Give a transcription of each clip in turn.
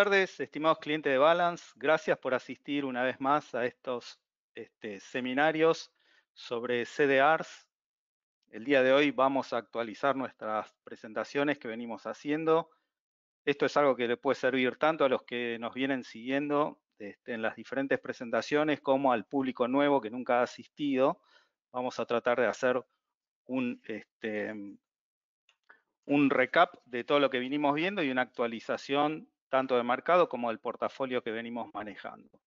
tardes, estimados clientes de Balance. Gracias por asistir una vez más a estos seminarios sobre CDRs. El día de hoy vamos a actualizar nuestras presentaciones que venimos haciendo. Esto es algo que le puede servir tanto a los que nos vienen siguiendo en las diferentes presentaciones como al público nuevo que nunca ha asistido. Vamos a tratar de hacer un recap de todo lo que vinimos viendo y una actualización tanto de mercado como del portafolio que venimos manejando.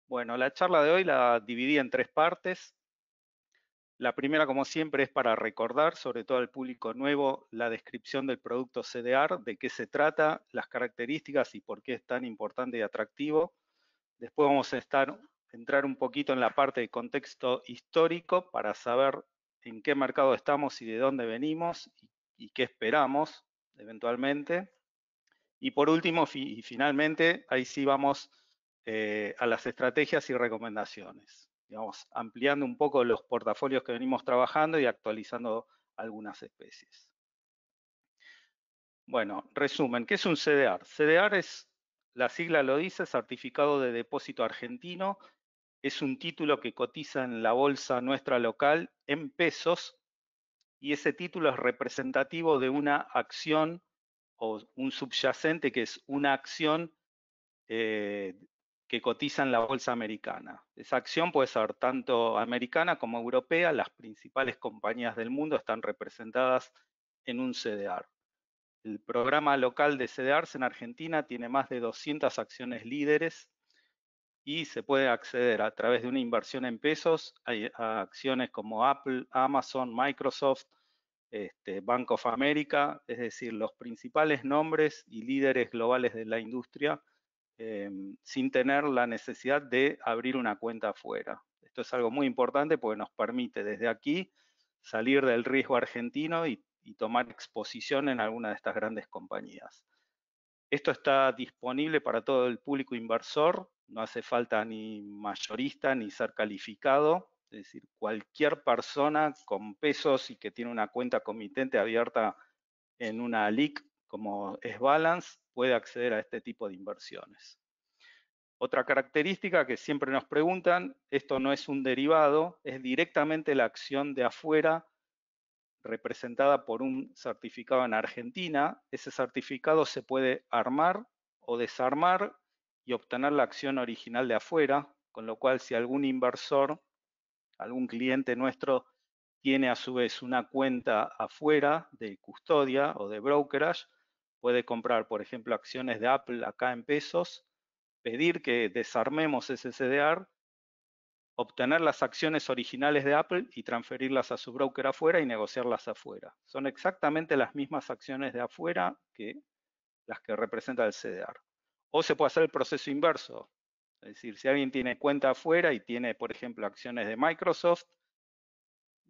Bueno, la charla de hoy la dividí en tres partes. La primera, como siempre, es para recordar, sobre todo al público nuevo, la descripción del producto CDR, de qué se trata, las características y por qué es tan importante y atractivo. Después vamos a entrar un poquito en la parte de contexto histórico para saber en qué mercado estamos y de dónde venimos y qué esperamos eventualmente. Y por último, y finalmente, ahí sí vamos a las estrategias y recomendaciones. Digamos, ampliando un poco los portafolios que venimos trabajando y actualizando algunas especies. Bueno, resumen, ¿qué es un CDR? CDR es, la sigla lo dice, Certificado de Depósito Argentino. Es un título que cotiza en la bolsa nuestra local en pesos y ese título es representativo de una acción o un subyacente que es una acción que cotiza en la bolsa americana. Esa acción puede ser tanto americana como europea. Las principales compañías del mundo están representadas en un CDR. El programa local de CDRs en Argentina tiene más de 200 acciones líderes y se puede acceder a través de una inversión en pesos a acciones como Apple, Amazon, Microsoft, Bank of America, es decir, los principales nombres y líderes globales de la industria sin tener la necesidad de abrir una cuenta afuera. Esto es algo muy importante porque nos permite desde aquí salir del riesgo argentino y tomar exposición en alguna de estas grandes compañías. Esto está disponible para todo el público inversor, no hace falta ni mayorista ni ser calificado, es decir, cualquier persona con pesos y que tiene una cuenta comitente abierta en una LIC como es Balance puede acceder a este tipo de inversiones. Otra característica que siempre nos preguntan, esto no es un derivado, es directamente la acción de afuera representada por un certificado en Argentina. Ese certificado se puede armar o desarmar y obtener la acción original de afuera, con lo cual si algún inversor, algún cliente nuestro tiene a su vez una cuenta afuera de custodia o de brokerage, puede comprar, por ejemplo, acciones de Apple acá en pesos, pedir que desarmemos ese CDR, obtener las acciones originales de Apple y transferirlas a su broker afuera y negociarlas afuera. Son exactamente las mismas acciones de afuera que las que representa el CDR. O se puede hacer el proceso inverso. Es decir, si alguien tiene cuenta afuera y tiene, por ejemplo, acciones de Microsoft,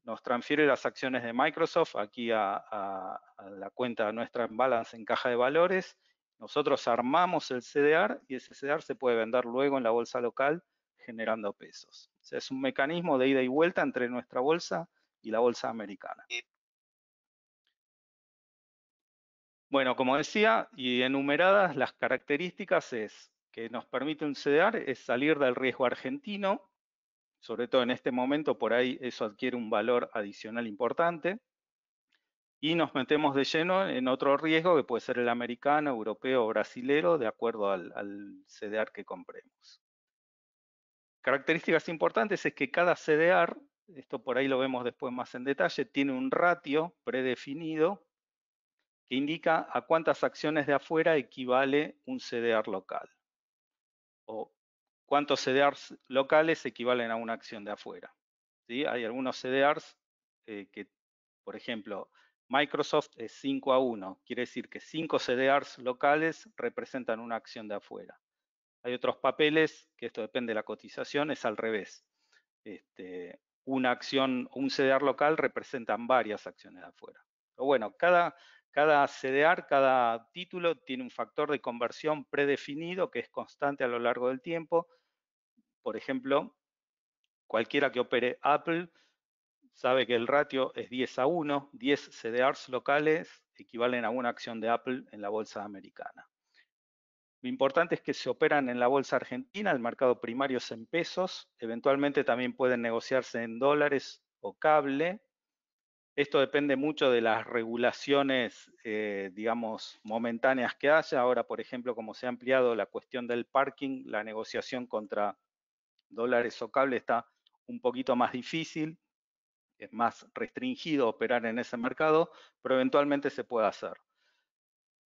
nos transfiere las acciones de Microsoft aquí a la cuenta nuestra en Balance en caja de valores. Nosotros armamos el CDR y ese CDR se puede vender luego en la bolsa local generando pesos. O sea, es un mecanismo de ida y vuelta entre nuestra bolsa y la bolsa americana. Bueno, como decía, y enumeradas las características es que nos permite un CDR es salir del riesgo argentino, sobre todo en este momento, por ahí eso adquiere un valor adicional importante. Y nos metemos de lleno en otro riesgo que puede ser el americano, europeo o brasilero, de acuerdo al CDR que compremos. Características importantes es que cada CDR, esto por ahí lo vemos después más en detalle, tiene un ratio predefinido que indica a cuántas acciones de afuera equivale un CDR local. O cuántos CDRs locales equivalen a una acción de afuera. ¿Sí? Hay algunos CDRs que, por ejemplo, Microsoft es 5-1, quiere decir que 5 CDRs locales representan una acción de afuera. Hay otros papeles, que esto depende de la cotización, es al revés. Una acción, un CDR local representan varias acciones de afuera. Pero bueno, cada CDR, cada título tiene un factor de conversión predefinido que es constante a lo largo del tiempo. Por ejemplo, cualquiera que opere Apple sabe que el ratio es 10-1, 10 CDRs locales equivalen a una acción de Apple en la bolsa americana. Lo importante es que se operan en la bolsa argentina, el mercado primario es en pesos, eventualmente también pueden negociarse en dólares o cable. Esto depende mucho de las regulaciones, digamos, momentáneas que haya. Ahora, por ejemplo, como se ha ampliado la cuestión del parking, la negociación contra dólares o cable está un poquito más difícil, es más restringido operar en ese mercado, pero eventualmente se puede hacer.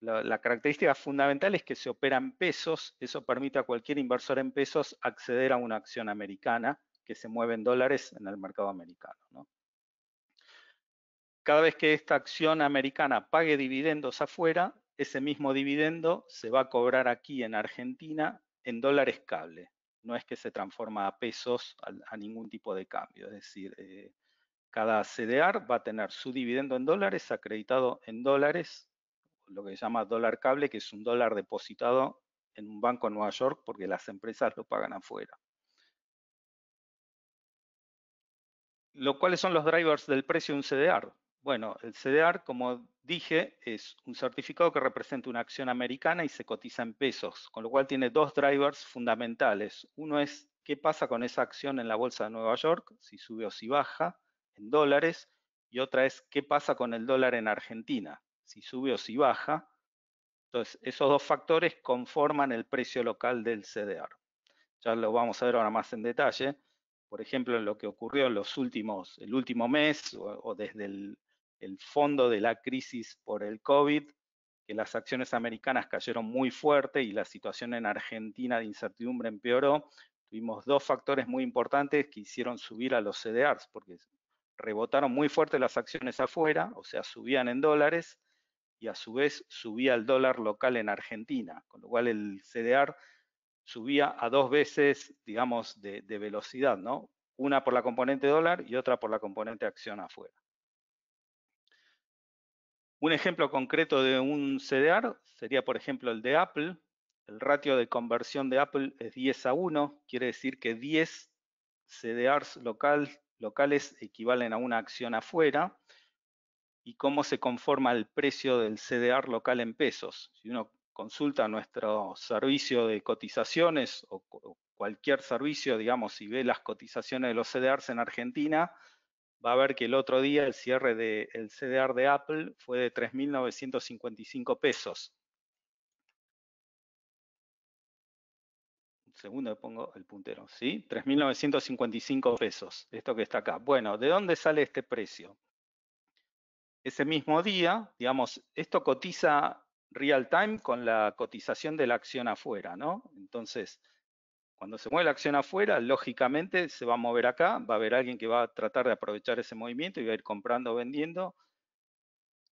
La característica fundamental es que se opera en pesos, eso permite a cualquier inversor en pesos acceder a una acción americana que se mueve en dólares en el mercado americano, ¿no? Cada vez que esta acción americana pague dividendos afuera, ese mismo dividendo se va a cobrar aquí en Argentina en dólares cable. No es que se transforma a pesos a ningún tipo de cambio, es decir, cada CDR va a tener su dividendo en dólares acreditado en dólares, lo que se llama dólar cable, que es un dólar depositado en un banco en Nueva York porque las empresas lo pagan afuera. ¿Cuáles son los drivers del precio de un CDR? Bueno, el CDR, como dije, es un certificado que representa una acción americana y se cotiza en pesos, con lo cual tiene dos drivers fundamentales. Uno es qué pasa con esa acción en la bolsa de Nueva York, si sube o si baja, en dólares, y otra es qué pasa con el dólar en Argentina, si sube o si baja. Entonces, esos dos factores conforman el precio local del CDR. Ya lo vamos a ver ahora más en detalle. Por ejemplo, en lo que ocurrió en el último mes o desde el fondo de la crisis por el COVID, que las acciones americanas cayeron muy fuerte y la situación en Argentina de incertidumbre empeoró. Tuvimos dos factores muy importantes que hicieron subir a los CDRs, porque rebotaron muy fuerte las acciones afuera, o sea, subían en dólares, y a su vez subía el dólar local en Argentina, con lo cual el CDR subía a dos veces, digamos, de velocidad, ¿no? Una por la componente dólar y otra por la componente acción afuera. Un ejemplo concreto de un CDR sería, por ejemplo, el de Apple. El ratio de conversión de Apple es 10:1, quiere decir que 10 CDRs locales equivalen a una acción afuera. ¿Y cómo se conforma el precio del CDR local en pesos? Si uno consulta nuestro servicio de cotizaciones o cualquier servicio, digamos, y ve las cotizaciones de los CDRs en Argentina, va a ver que el otro día el cierre del CDR de Apple fue de 3.955 pesos. Un segundo, pongo el puntero, ¿sí? 3.955 pesos, esto que está acá. Bueno, ¿de dónde sale este precio? Ese mismo día, digamos, esto cotiza real time con la cotización de la acción afuera, ¿no? Entonces, cuando se mueve la acción afuera, lógicamente se va a mover acá, va a haber alguien que va a tratar de aprovechar ese movimiento y va a ir comprando o vendiendo,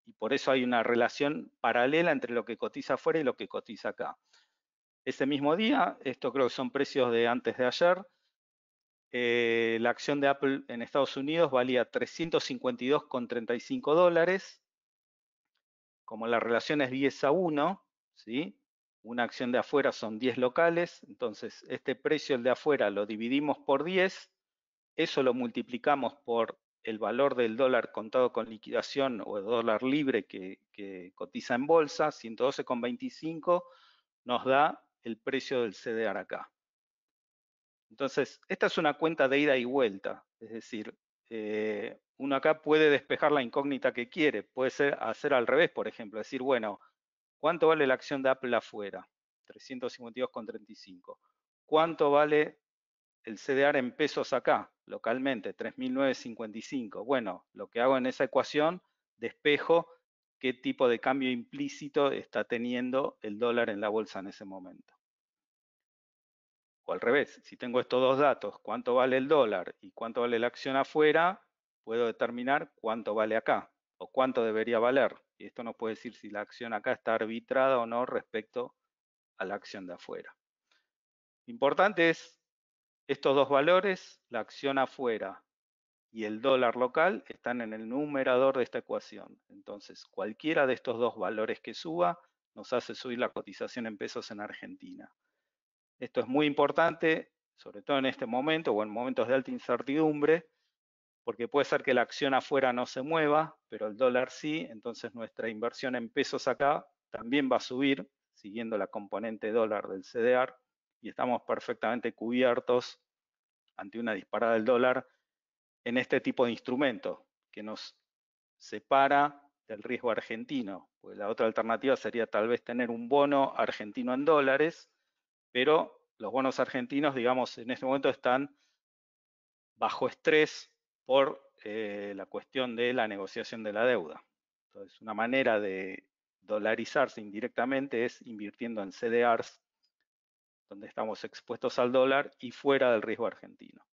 y por eso hay una relación paralela entre lo que cotiza afuera y lo que cotiza acá. Ese mismo día, esto creo que son precios de antes de ayer, la acción de Apple en Estados Unidos valía $352,35. Como la relación es 10:1, ¿sí? Una acción de afuera son 10 locales, entonces este precio, el de afuera, lo dividimos por 10, eso lo multiplicamos por el valor del dólar contado con liquidación o el dólar libre que cotiza en bolsa, 112,25, nos da el precio del CDR acá. Entonces, esta es una cuenta de ida y vuelta, es decir, uno acá puede despejar la incógnita que quiere, puede ser hacer al revés, por ejemplo, decir, bueno, ¿cuánto vale la acción de Apple afuera? 352,35. ¿Cuánto vale el CDR en pesos acá, localmente? 3.955. Bueno, lo que hago en esa ecuación, despejo qué tipo de cambio implícito está teniendo el dólar en la bolsa en ese momento. O al revés, si tengo estos dos datos, cuánto vale el dólar y cuánto vale la acción afuera, puedo determinar cuánto vale acá o cuánto debería valer. Y esto nos puede decir si la acción acá está arbitrada o no respecto a la acción de afuera. Importante es estos dos valores, la acción afuera y el dólar local, están en el numerador de esta ecuación. Entonces, cualquiera de estos dos valores que suba nos hace subir la cotización en pesos en Argentina. Esto es muy importante, sobre todo en este momento o en momentos de alta incertidumbre, porque puede ser que la acción afuera no se mueva, pero el dólar sí, entonces nuestra inversión en pesos acá también va a subir siguiendo la componente dólar del CDR, y estamos perfectamente cubiertos ante una disparada del dólar en este tipo de instrumento que nos separa del riesgo argentino. Pues la otra alternativa sería tal vez tener un bono argentino en dólares, pero los bonos argentinos, digamos, en este momento están bajo estrés por la cuestión de la negociación de la deuda. Entonces, una manera de dolarizarse indirectamente es invirtiendo en CDRs, donde estamos expuestos al dólar y fuera del riesgo argentino.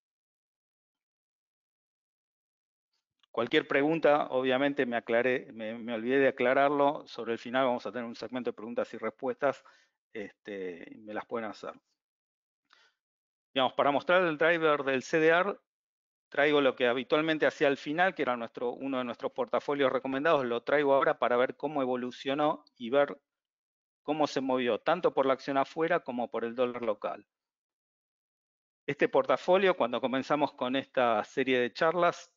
Cualquier pregunta, obviamente me olvidé de aclararlo. Sobre el final vamos a tener un segmento de preguntas y respuestas. Me las pueden hacer. Digamos, para mostrar el driver del CDR, traigo lo que habitualmente hacía al final, que era uno de nuestros portafolios recomendados. Lo traigo ahora para ver cómo evolucionó y ver cómo se movió, tanto por la acción afuera como por el dólar local. Este portafolio, cuando comenzamos con esta serie de charlas,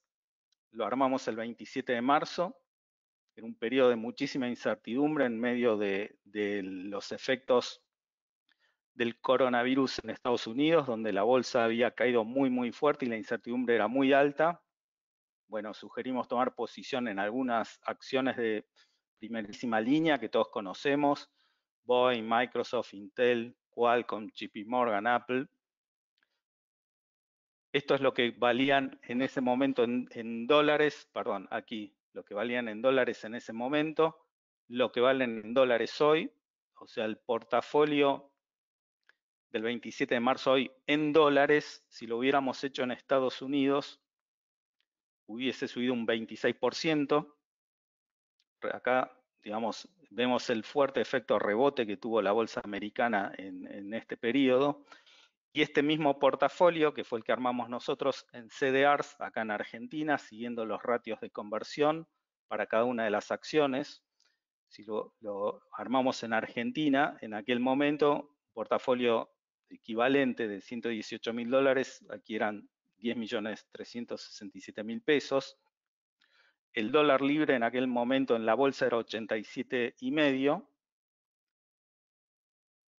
lo armamos el 27 de marzo, en un periodo de muchísima incertidumbre en medio de los efectos del coronavirus en Estados Unidos, donde la bolsa había caído muy fuerte y la incertidumbre era muy alta. Bueno, sugerimos tomar posición en algunas acciones de primerísima línea que todos conocemos: Boeing, Microsoft, Intel, Qualcomm, JP Morgan, Apple. Esto es lo que valían en ese momento en dólares, perdón, aquí, lo que valían en dólares en ese momento, lo que valen en dólares hoy, o sea, el portafolio del 27 de marzo hoy en dólares, si lo hubiéramos hecho en Estados Unidos, hubiese subido un 26%. Acá, digamos, vemos el fuerte efecto rebote que tuvo la bolsa americana en este periodo. Y este mismo portafolio, que fue el que armamos nosotros en CDRs acá en Argentina, siguiendo los ratios de conversión para cada una de las acciones, si lo armamos en Argentina, en aquel momento, portafolio equivalente de 118.000 dólares, aquí eran 10.367.000 pesos. El dólar libre en aquel momento en la bolsa era 87,5.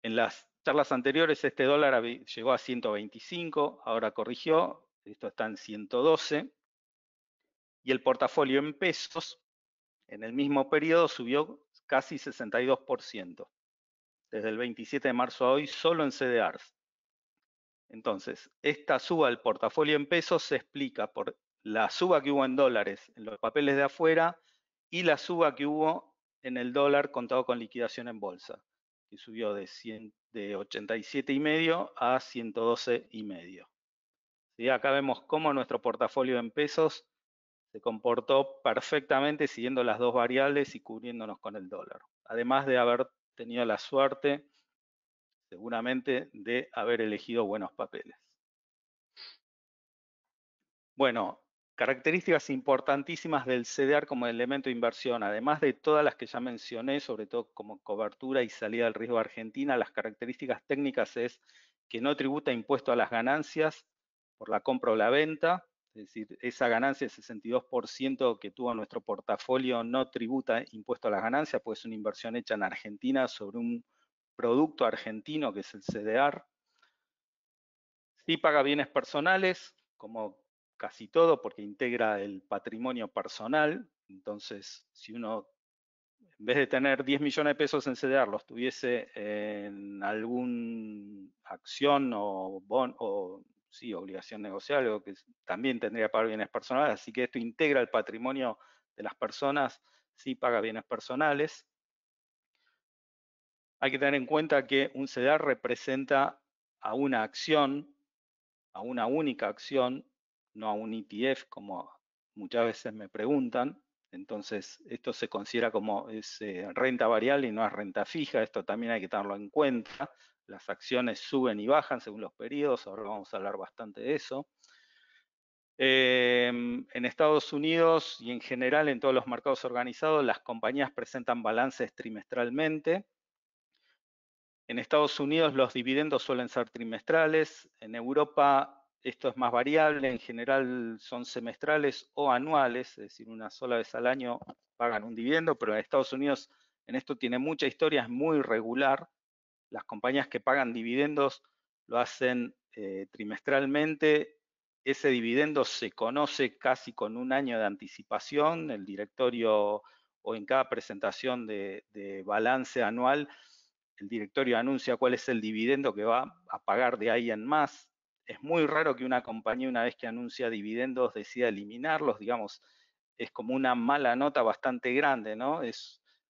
En las charlas anteriores este dólar llegó a 125, ahora corrigió, esto está en 112. Y el portafolio en pesos en el mismo periodo subió casi 62%, desde el 27 de marzo a hoy solo en CDRs. Entonces, esta suba del portafolio en pesos se explica por la suba que hubo en dólares en los papeles de afuera y la suba que hubo en el dólar contado con liquidación en bolsa, que subió de 87,5 a 112,5. ¿Sí? Acá vemos cómo nuestro portafolio en pesos se comportó perfectamente siguiendo las dos variables y cubriéndonos con el dólar, además de haber tenido la suerte seguramente de haber elegido buenos papeles. Bueno, características importantísimas del CDR como elemento de inversión, además de todas las que ya mencioné, sobre todo como cobertura y salida del riesgo argentina, las características técnicas es que no tributa impuesto a las ganancias por la compra o la venta, es decir, esa ganancia, el 62% que tuvo nuestro portafolio, no tributa impuesto a las ganancias, pues es una inversión hecha en Argentina sobre un producto argentino que es el CDR. Sí paga bienes personales, como casi todo, porque integra el patrimonio personal. Entonces, si uno, en vez de tener 10 millones de pesos en CDR, los tuviese en alguna acción o obligación negociable, o que también tendría que pagar bienes personales. Así que esto integra el patrimonio de las personas, sí paga bienes personales. Hay que tener en cuenta que un CDR representa a una acción, a una única acción, no a un ETF, como muchas veces me preguntan. Entonces, esto se considera como renta variable y no es renta fija. Esto también hay que tenerlo en cuenta. Las acciones suben y bajan según los periodos. Ahora vamos a hablar bastante de eso. En Estados Unidos y en general en todos los mercados organizados, las compañías presentan balances trimestralmente. En Estados Unidos los dividendos suelen ser trimestrales. En Europa esto es más variable, en general son semestrales o anuales, es decir, una sola vez al año pagan un dividendo, pero en Estados Unidos en esto tiene mucha historia, es muy regular. Las compañías que pagan dividendos lo hacen trimestralmente. Ese dividendo se conoce casi con un año de anticipación. El directorio o en cada presentación de balance anual, el directorio anuncia cuál es el dividendo que va a pagar de ahí en más. Es muy raro que una compañía, una vez que anuncia dividendos, decida eliminarlos, digamos, es como una mala nota bastante grande, ¿no?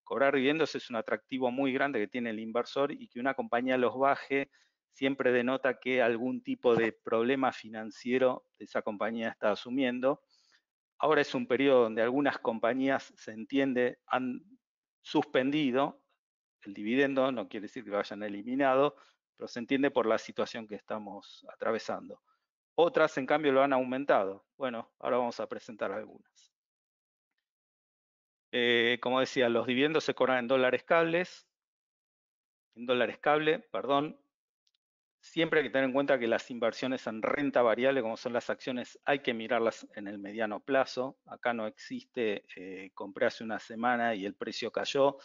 Cobrar dividendos es un atractivo muy grande que tiene el inversor, y que una compañía los baje siempre denota que algún tipo de problema financiero de esa compañía está asumiendo. Ahora es un periodo donde algunas compañías, se entiende, han suspendido el dividendo, no quiere decir que lo hayan eliminado, pero se entiende por la situación que estamos atravesando. Otras, en cambio, lo han aumentado. Bueno, ahora vamos a presentar algunas. Como decía, los dividendos se cobran en dólares cable, perdón. Siempre hay que tener en cuenta que las inversiones en renta variable, como son las acciones, hay que mirarlas en el mediano plazo. Acá no existe compré hace una semana y el precio cayó.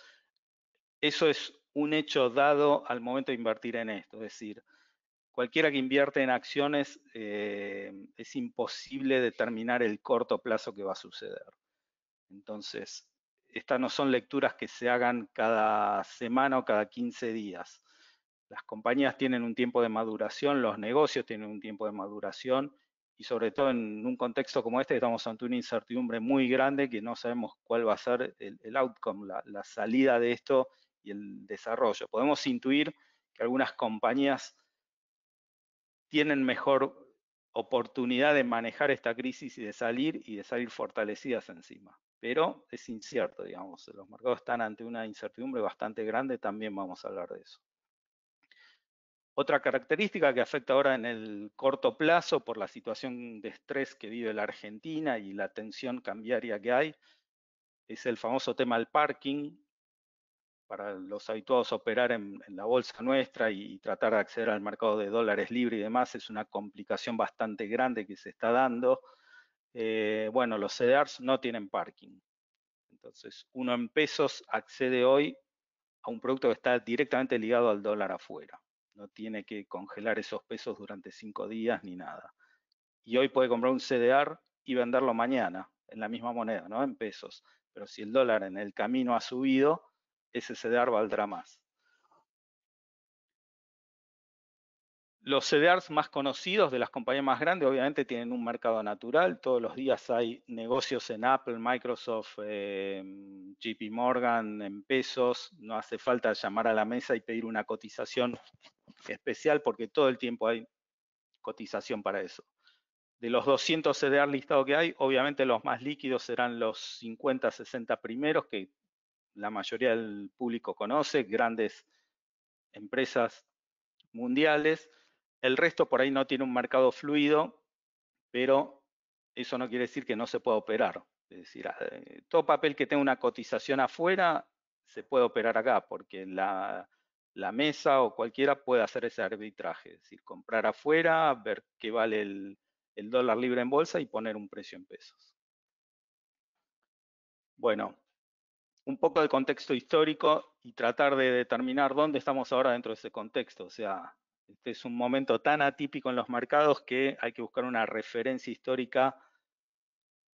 Eso es un hecho dado al momento de invertir en esto. Es decir, cualquiera que invierte en acciones, es imposible determinar el corto plazo que va a suceder. Entonces, estas no son lecturas que se hagan cada semana o cada 15 días. Las compañías tienen un tiempo de maduración, los negocios tienen un tiempo de maduración, y sobre todo en un contexto como este, estamos ante una incertidumbre muy grande que no sabemos cuál va a ser el outcome, la salida de esto y el desarrollo. Podemos intuir que algunas compañías tienen mejor oportunidad de manejar esta crisis y de salir fortalecidas encima. Pero es incierto, digamos, los mercados están ante una incertidumbre bastante grande, también vamos a hablar de eso. Otra característica que afecta ahora en el corto plazo por la situación de estrés que vive la Argentina y la tensión cambiaria que hay, es el famoso tema del parking. Para los habituados a operar en la bolsa nuestra y tratar de acceder al mercado de dólares libre y demás, es una complicación bastante grande que se está dando. Bueno, los CDRs no tienen parking. Entonces, uno en pesos accede hoy a un producto que está directamente ligado al dólar afuera. No tiene que congelar esos pesos durante 5 días ni nada. Y hoy puede comprar un CDR y venderlo mañana en la misma moneda, ¿no? En pesos. Pero si el dólar en el camino ha subido, ese CDR valdrá más. Los CDRs más conocidos de las compañías más grandes obviamente tienen un mercado natural. Todos los días hay negocios en Apple, Microsoft, JP Morgan, en pesos. No hace falta llamar a la mesa y pedir una cotización especial porque todo el tiempo hay cotización para eso. De los 200 CDR listados que hay, obviamente los más líquidos serán los 50, 60 primeros que la mayoría del público conoce, grandes empresas mundiales. El resto por ahí no tiene un mercado fluido, pero eso no quiere decir que no se pueda operar. Es decir, todo papel que tenga una cotización afuera se puede operar acá, porque la mesa o cualquiera puede hacer ese arbitraje. Es decir, comprar afuera, ver qué vale el dólar libre en bolsa y poner un precio en pesos. Bueno, un poco de contexto histórico y tratar de determinar dónde estamos ahora dentro de ese contexto. O sea, este es un momento tan atípico en los mercados que hay que buscar una referencia histórica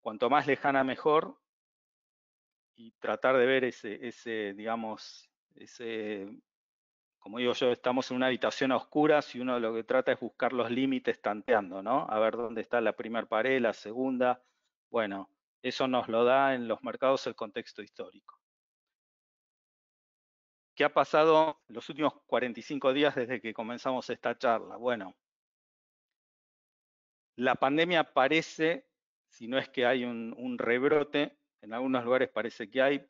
cuanto más lejana mejor y tratar de ver digamos, como digo yo, estamos en una habitación a oscuras y uno lo que trata es buscar los límites tanteando, ¿no? A ver dónde está la primera pared, la segunda. Bueno, eso nos lo da en los mercados el contexto histórico. ¿Qué ha pasado en los últimos 45 días desde que comenzamos esta charla? Bueno, la pandemia parece, si no es que hay un rebrote, en algunos lugares parece que hay,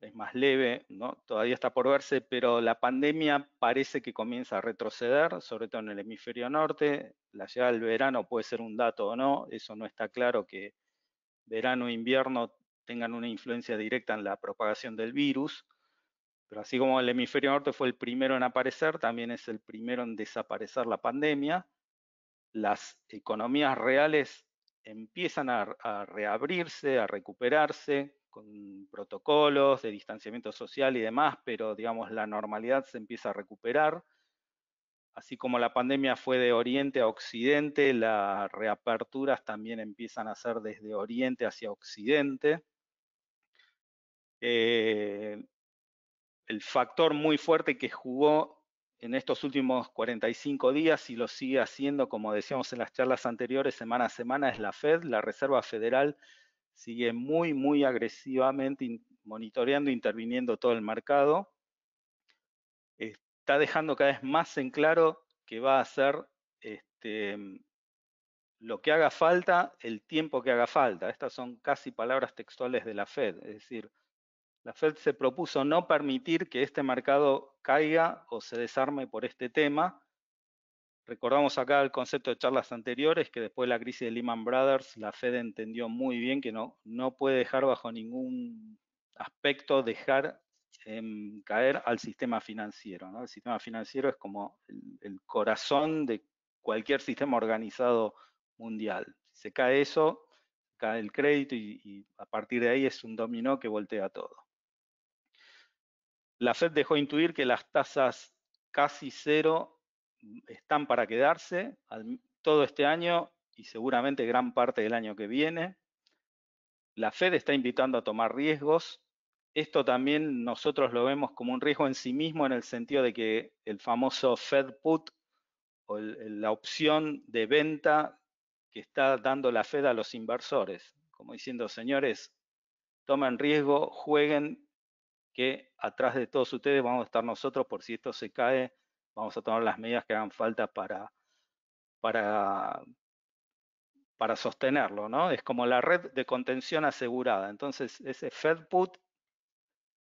es más leve, ¿no? Todavía está por verse, pero la pandemia parece que comienza a retroceder, sobre todo en el hemisferio norte. La llegada del verano puede ser un dato o no, eso no está claro, que verano e invierno tengan una influencia directa en la propagación del virus. Pero así como el hemisferio norte fue el primero en aparecer, también es el primero en desaparecer la pandemia. Las economías reales empiezan a reabrirse, a recuperarse. con protocolos de distanciamiento social y demás, pero digamos la normalidad se empieza a recuperar. Así como la pandemia fue de oriente a occidente, las reaperturas también empiezan a ser desde oriente hacia occidente. El factor muy fuerte que jugó en estos últimos 45 días y lo sigue haciendo, como decíamos en las charlas anteriores, semana a semana, es la Fed. La Reserva Federal sigue muy agresivamente monitoreando, interviniendo todo el mercado. Está dejando cada vez más en claro que va a hacer lo que haga falta, el tiempo que haga falta. Estas son casi palabras textuales de la Fed. Es decir, la Fed se propuso no permitir que este mercado caiga o se desarme por este tema. Recordamos acá el concepto de charlas anteriores, que después de la crisis de Lehman Brothers, la Fed entendió muy bien que no puede dejar bajo ningún aspecto dejar caer al sistema financiero, ¿no? El sistema financiero es como el corazón de cualquier sistema organizado mundial. Si se cae eso, cae el crédito y a partir de ahí es un dominó que voltea todo. La Fed dejó intuir que las tasas casi cero están para quedarse todo este año y seguramente gran parte del año que viene. La Fed está invitando a tomar riesgos. Esto también nosotros lo vemos como un riesgo en sí mismo, en el sentido de que el famoso Fed Put o la opción de venta que está dando la Fed a los inversores, como diciendo, señores, tomen riesgo, jueguen, que atrás de todos ustedes vamos a estar nosotros por si esto se cae, vamos a tomar las medidas que hagan falta para, para sostenerlo, ¿no? Es como la red de contención asegurada. Entonces, ese Fed Put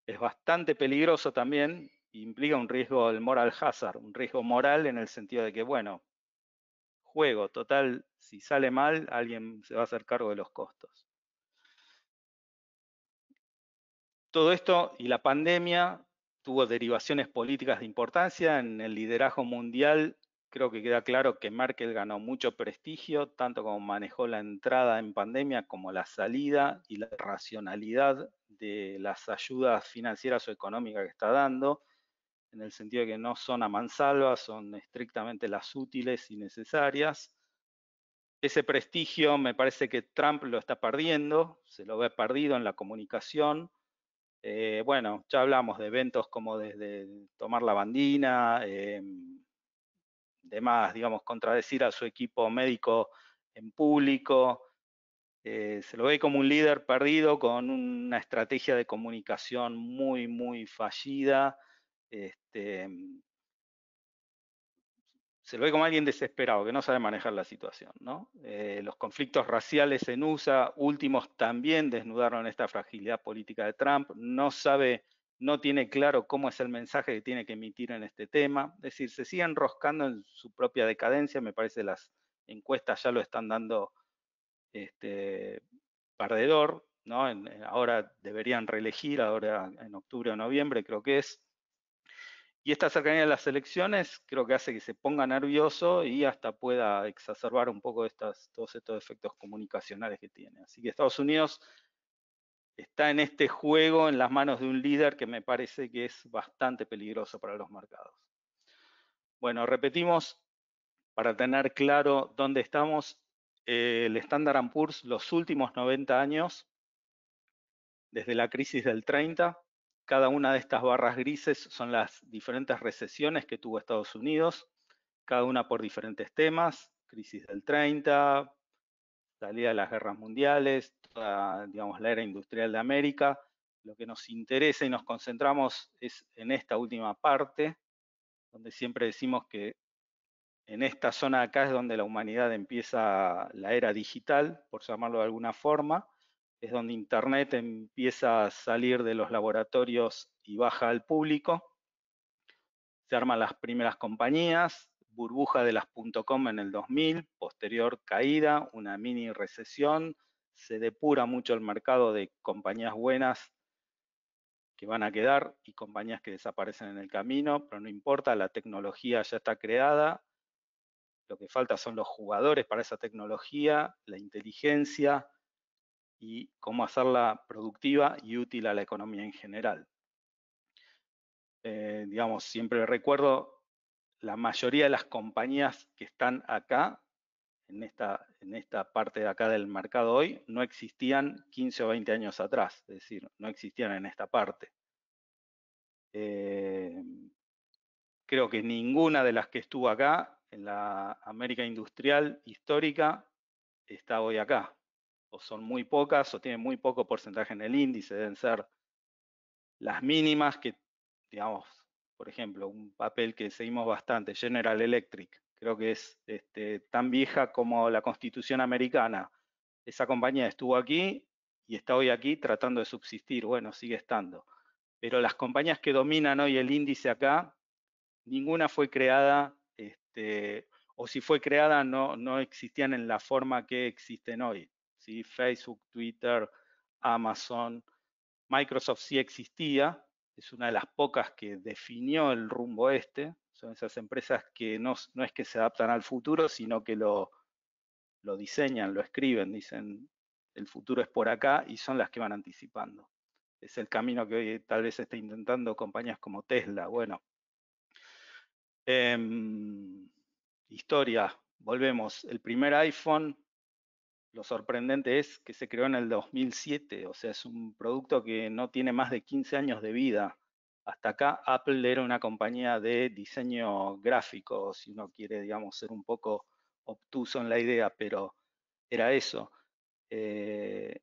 es bastante peligroso también, implica un riesgo del moral hazard, un riesgo moral en el sentido de que, bueno, juego, total, si sale mal, alguien se va a hacer cargo de los costos. Todo esto y la pandemia tuvo derivaciones políticas de importancia. En el liderazgo mundial creo que queda claro que Merkel ganó mucho prestigio, tanto como manejó la entrada en pandemia como la salida y la racionalidad de las ayudas financieras o económicas que está dando, en el sentido de que no son a mansalva, son estrictamente las útiles y necesarias. Ese prestigio me parece que Trump lo está perdiendo, se lo ve perdido en la comunicación. Bueno, ya hablamos de eventos como desde tomar la bandina, demás, digamos, contradecir a su equipo médico en público. Se lo ve como un líder perdido con una estrategia de comunicación muy fallida. Este, se lo ve como alguien desesperado, que no sabe manejar la situación, ¿no? Los conflictos raciales en USA últimos también desnudaron esta fragilidad política de Trump. No tiene claro cómo es el mensaje que tiene que emitir en este tema. Es decir, se sigue enroscando en su propia decadencia. Me parece que las encuestas ya lo están dando perdedor, ¿no? Ahora deberían reelegir, ahora en octubre o noviembre creo que es. Y esta cercanía de las elecciones creo que hace que se ponga nervioso y hasta pueda exacerbar un poco todos estos efectos comunicacionales que tiene. Así que Estados Unidos está en este juego en las manos de un líder que me parece que es bastante peligroso para los mercados. Bueno, repetimos para tener claro dónde estamos. El Standard & Poor's los últimos 90 años, desde la crisis del 30, cada una de estas barras grises son las diferentes recesiones que tuvo Estados Unidos, cada una por diferentes temas: crisis del 30, salida de las guerras mundiales, toda, digamos, la era industrial de América. Lo que nos interesa y nos concentramos es en esta última parte, donde siempre decimos que en esta zona de acá es donde la humanidad empieza la era digital, por llamarlo de alguna forma. Es donde Internet empieza a salir de los laboratorios y baja al público. Se arman las primeras compañías, burbuja de las .com en el 2000, posterior caída, una mini recesión, se depura mucho el mercado de compañías buenas que van a quedar y compañías que desaparecen en el camino, pero no importa, la tecnología ya está creada, lo que falta son los jugadores para esa tecnología, la inteligencia, y cómo hacerla productiva y útil a la economía en general. Digamos, siempre recuerdo, la mayoría de las compañías que están acá, en esta parte de acá del mercado hoy, no existían 15 o 20 años atrás, es decir, no existían en esta parte. Creo que ninguna de las que estuvo acá, en la América industrial histórica, está hoy acá. O son muy pocas, o tienen muy poco porcentaje en el índice, deben ser las mínimas que, digamos, por ejemplo, un papel que seguimos bastante, General Electric, creo que es tan vieja como la Constitución americana. Esa compañía estuvo aquí y está hoy aquí tratando de subsistir, bueno, sigue estando. Pero las compañías que dominan hoy el índice acá, ninguna fue creada, o si fue creada no existían en la forma que existen hoy. ¿Sí? Facebook, Twitter, Amazon, Microsoft sí existía, es una de las pocas que definió el rumbo son esas empresas que no es que se adaptan al futuro, sino que lo diseñan, lo escriben, dicen el futuro es por acá y son las que van anticipando. Es el camino que hoy tal vez está intentando compañías como Tesla. Bueno, historia, volvemos. El primer iPhone, lo sorprendente es que se creó en el 2007, o sea, es un producto que no tiene más de 15 años de vida. Hasta acá Apple era una compañía de diseño gráfico, si uno quiere, digamos, ser un poco obtuso en la idea, pero era eso. El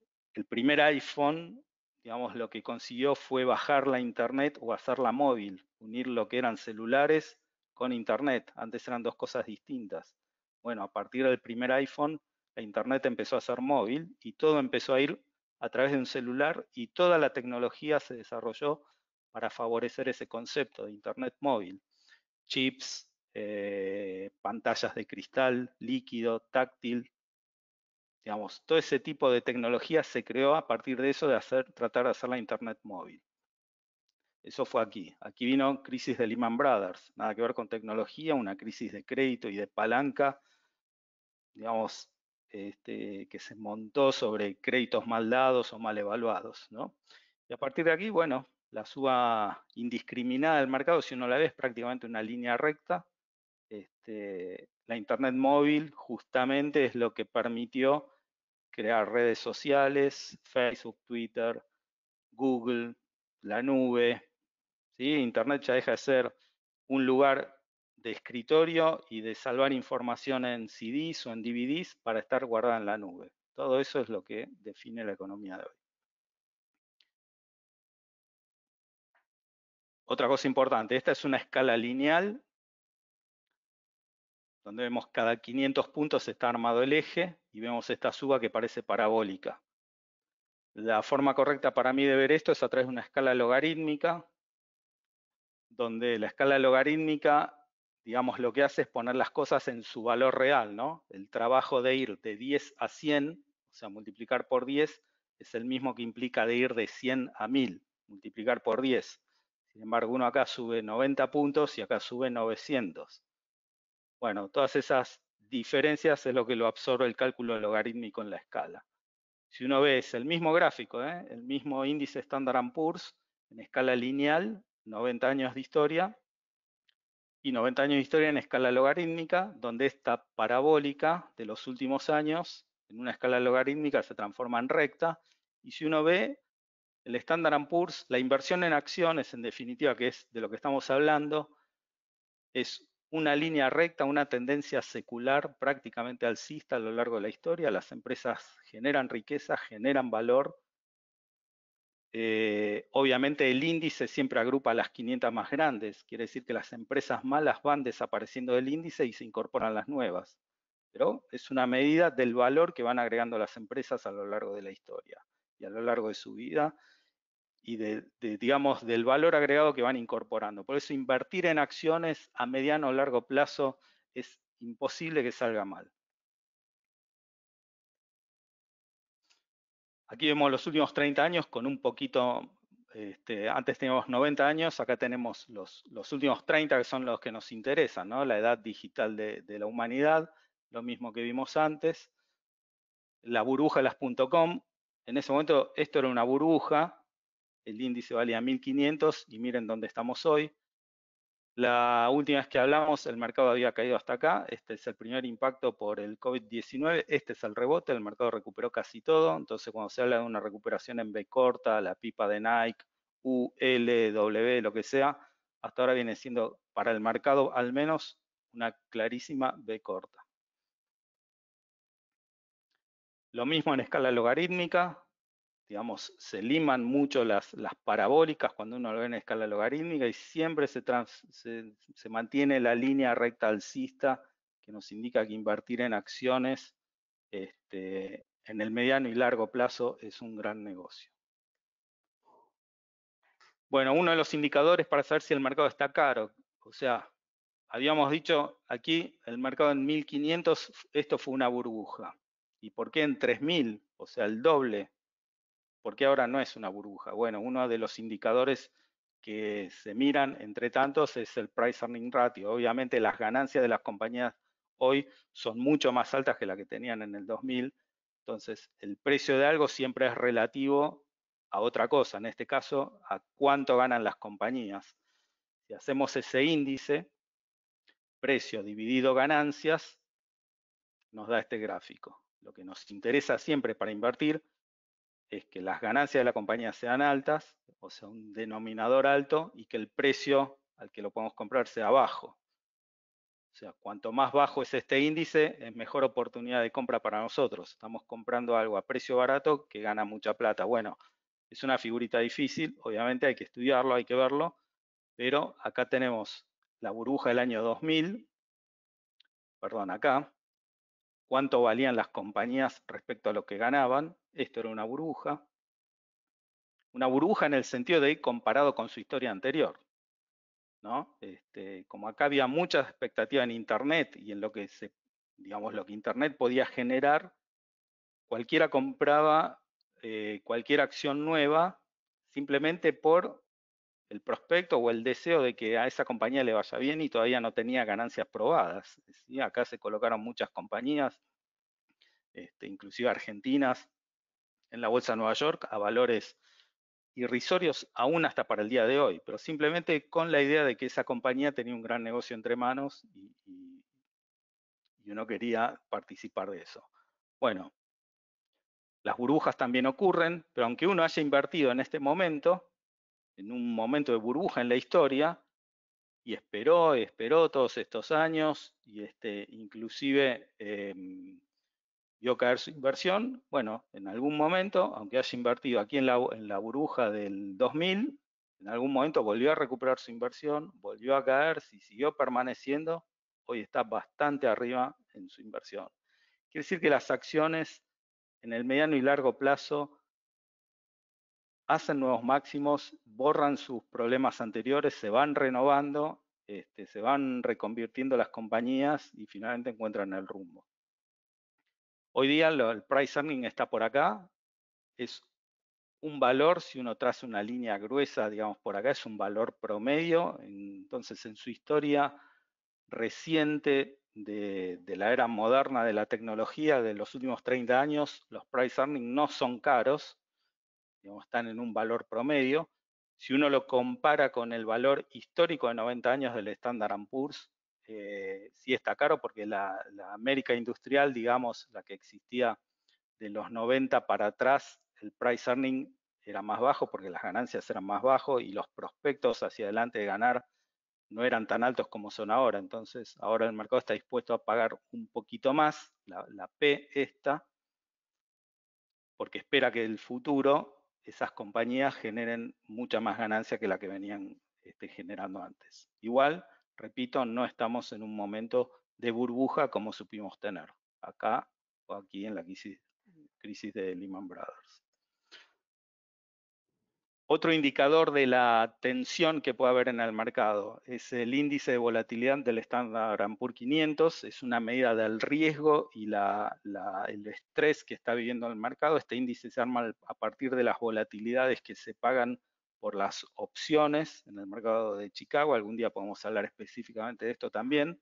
primer iPhone, digamos, lo que consiguió fue bajar la internet o hacerla móvil, unir lo que eran celulares con internet. Antes eran dos cosas distintas. Bueno, a partir del primer iPhone, la internet empezó a ser móvil y todo empezó a ir a través de un celular y toda la tecnología se desarrolló para favorecer ese concepto de internet móvil. Chips, pantallas de cristal, líquido, táctil, digamos, todo ese tipo de tecnología se creó a partir de eso, de tratar de hacer la internet móvil. Eso fue aquí. Aquí vino crisis de Lehman Brothers, nada que ver con tecnología, una crisis de crédito y de palanca, digamos, que se montó sobre créditos mal dados o mal evaluados, ¿no? Y a partir de aquí, bueno, la suba indiscriminada del mercado, si uno la ve, es prácticamente una línea recta. La internet móvil justamente es lo que permitió crear redes sociales, Facebook, Twitter, Google, la nube. ¿Sí? Internet ya deja de ser un lugar de escritorio y de salvar información en CDs o en DVDs para estar guardada en la nube. Todo eso es lo que define la economía de hoy. Otra cosa importante, esta es una escala lineal donde vemos cada 500 puntos está armado el eje y vemos esta suba que parece parabólica. La forma correcta para mí de ver esto es a través de una escala logarítmica, donde la escala logarítmica, digamos, lo que hace es poner las cosas en su valor real, ¿no? El trabajo de ir de 10 a 100, o sea, multiplicar por 10, es el mismo que implica de ir de 100 a 1000, multiplicar por 10. Sin embargo, uno acá sube 90 puntos y acá sube 900. Bueno, todas esas diferencias es lo que lo absorbe el cálculo logarítmico en la escala. Si uno ve, es el mismo gráfico, el mismo índice Standard & Poor's en escala lineal, 90 años de historia, y 90 años de historia en escala logarítmica, donde esta parabólica de los últimos años, en una escala logarítmica, se transforma en recta, y si uno ve, el Standard & Poor's, la inversión en acciones, en definitiva, que es de lo que estamos hablando, es una línea recta, una tendencia secular prácticamente alcista a lo largo de la historia. Las empresas generan riqueza, generan valor. Obviamente el índice siempre agrupa a las 500 más grandes, quiere decir que las empresas malas van desapareciendo del índice y se incorporan las nuevas. Pero es una medida del valor que van agregando las empresas a lo largo de la historia y a lo largo de su vida y digamos, del valor agregado que van incorporando. Por eso invertir en acciones a mediano o largo plazo es imposible que salga mal. Aquí vemos los últimos 30 años con un poquito, antes teníamos 90 años, acá tenemos los últimos 30 que son los que nos interesan, ¿no? La edad digital de la humanidad, lo mismo que vimos antes. La burbuja de las .com, En ese momento esto era una burbuja, el índice valía 1500 y miren dónde estamos hoy. La última vez que hablamos, el mercado había caído hasta acá. Este es el primer impacto por el COVID-19. Este es el rebote, el mercado recuperó casi todo. Entonces, cuando se habla de una recuperación en B corta, la pipa de Nike, U, L, W, lo que sea, hasta ahora viene siendo para el mercado al menos una clarísima B corta. Lo mismo en escala logarítmica, digamos, se liman mucho las parabólicas cuando uno lo ve en escala logarítmica y siempre se mantiene la línea recta alcista que nos indica que invertir en acciones en el mediano y largo plazo es un gran negocio. Bueno, uno de los indicadores para saber si el mercado está caro, o sea, habíamos dicho aquí el mercado en 1500, esto fue una burbuja. ¿Y por qué en 3000? O sea, el doble. ¿Por qué ahora no es una burbuja? Bueno, uno de los indicadores que se miran entre tantos es el price earning ratio. Obviamente las ganancias de las compañías hoy son mucho más altas que las que tenían en el 2000. Entonces, el precio de algo siempre es relativo a otra cosa, en este caso, a cuánto ganan las compañías. Si hacemos ese índice, precio dividido ganancias, nos da este gráfico. Lo que nos interesa siempre para invertir es que las ganancias de la compañía sean altas, o sea, un denominador alto, y que el precio al que lo podemos comprar sea bajo. O sea, cuanto más bajo es este índice, es mejor oportunidad de compra para nosotros. Estamos comprando algo a precio barato que gana mucha plata. Bueno, es una figurita difícil, obviamente hay que estudiarlo, hay que verlo, pero acá tenemos la burbuja del año 2000, perdón, acá, cuánto valían las compañías respecto a lo que ganaban. Esto era una burbuja en el sentido de comparado con su historia anterior, ¿no? Como acá había mucha expectativa en Internet y en lo que lo que Internet podía generar, cualquiera compraba cualquier acción nueva simplemente por el prospecto o el deseo de que a esa compañía le vaya bien y todavía no tenía ganancias probadas. ¿Sí? Acá se colocaron muchas compañías, inclusive argentinas, en la bolsa de Nueva York a valores irrisorios aún hasta para el día de hoy, pero simplemente con la idea de que esa compañía tenía un gran negocio entre manos y uno quería participar de eso. Bueno, las burbujas también ocurren, pero aunque uno haya invertido en este momento, en un momento de burbuja en la historia, y esperó todos estos años, y inclusive vio caer su inversión, bueno, en algún momento, aunque haya invertido aquí en la burbuja del 2000, en algún momento volvió a recuperar su inversión, volvió a caer, si siguió permaneciendo, hoy está bastante arriba en su inversión. Quiere decir que las acciones en el mediano y largo plazo hacen nuevos máximos, borran sus problemas anteriores, se van renovando, se van reconvirtiendo las compañías y finalmente encuentran el rumbo. Hoy día el price earning está por acá, es un valor, si uno traza una línea gruesa, digamos por acá, es un valor promedio. Entonces, en su historia reciente de la era moderna de la tecnología de los últimos 30 años, los price earning no son caros, digamos, están en un valor promedio. Si uno lo compara con el valor histórico de 90 años del Standard & Poor's, sí está caro porque la América industrial, digamos, la que existía de los 90 para atrás, el price earning era más bajo porque las ganancias eran más bajos y los prospectos hacia adelante de ganar no eran tan altos como son ahora. Entonces, ahora el mercado está dispuesto a pagar un poquito más, la P esta, porque espera que en el futuro esas compañías generen mucha más ganancia que la que venían generando antes. Igual, repito, no estamos en un momento de burbuja como supimos tener acá o aquí en la crisis de Lehman Brothers. Otro indicador de la tensión que puede haber en el mercado es el índice de volatilidad del Standard & Poor's 500. Es una medida del riesgo y el estrés que está viviendo el mercado. Este índice se arma a partir de las volatilidades que se pagan por las opciones en el mercado de Chicago. Algún día podemos hablar específicamente de esto también.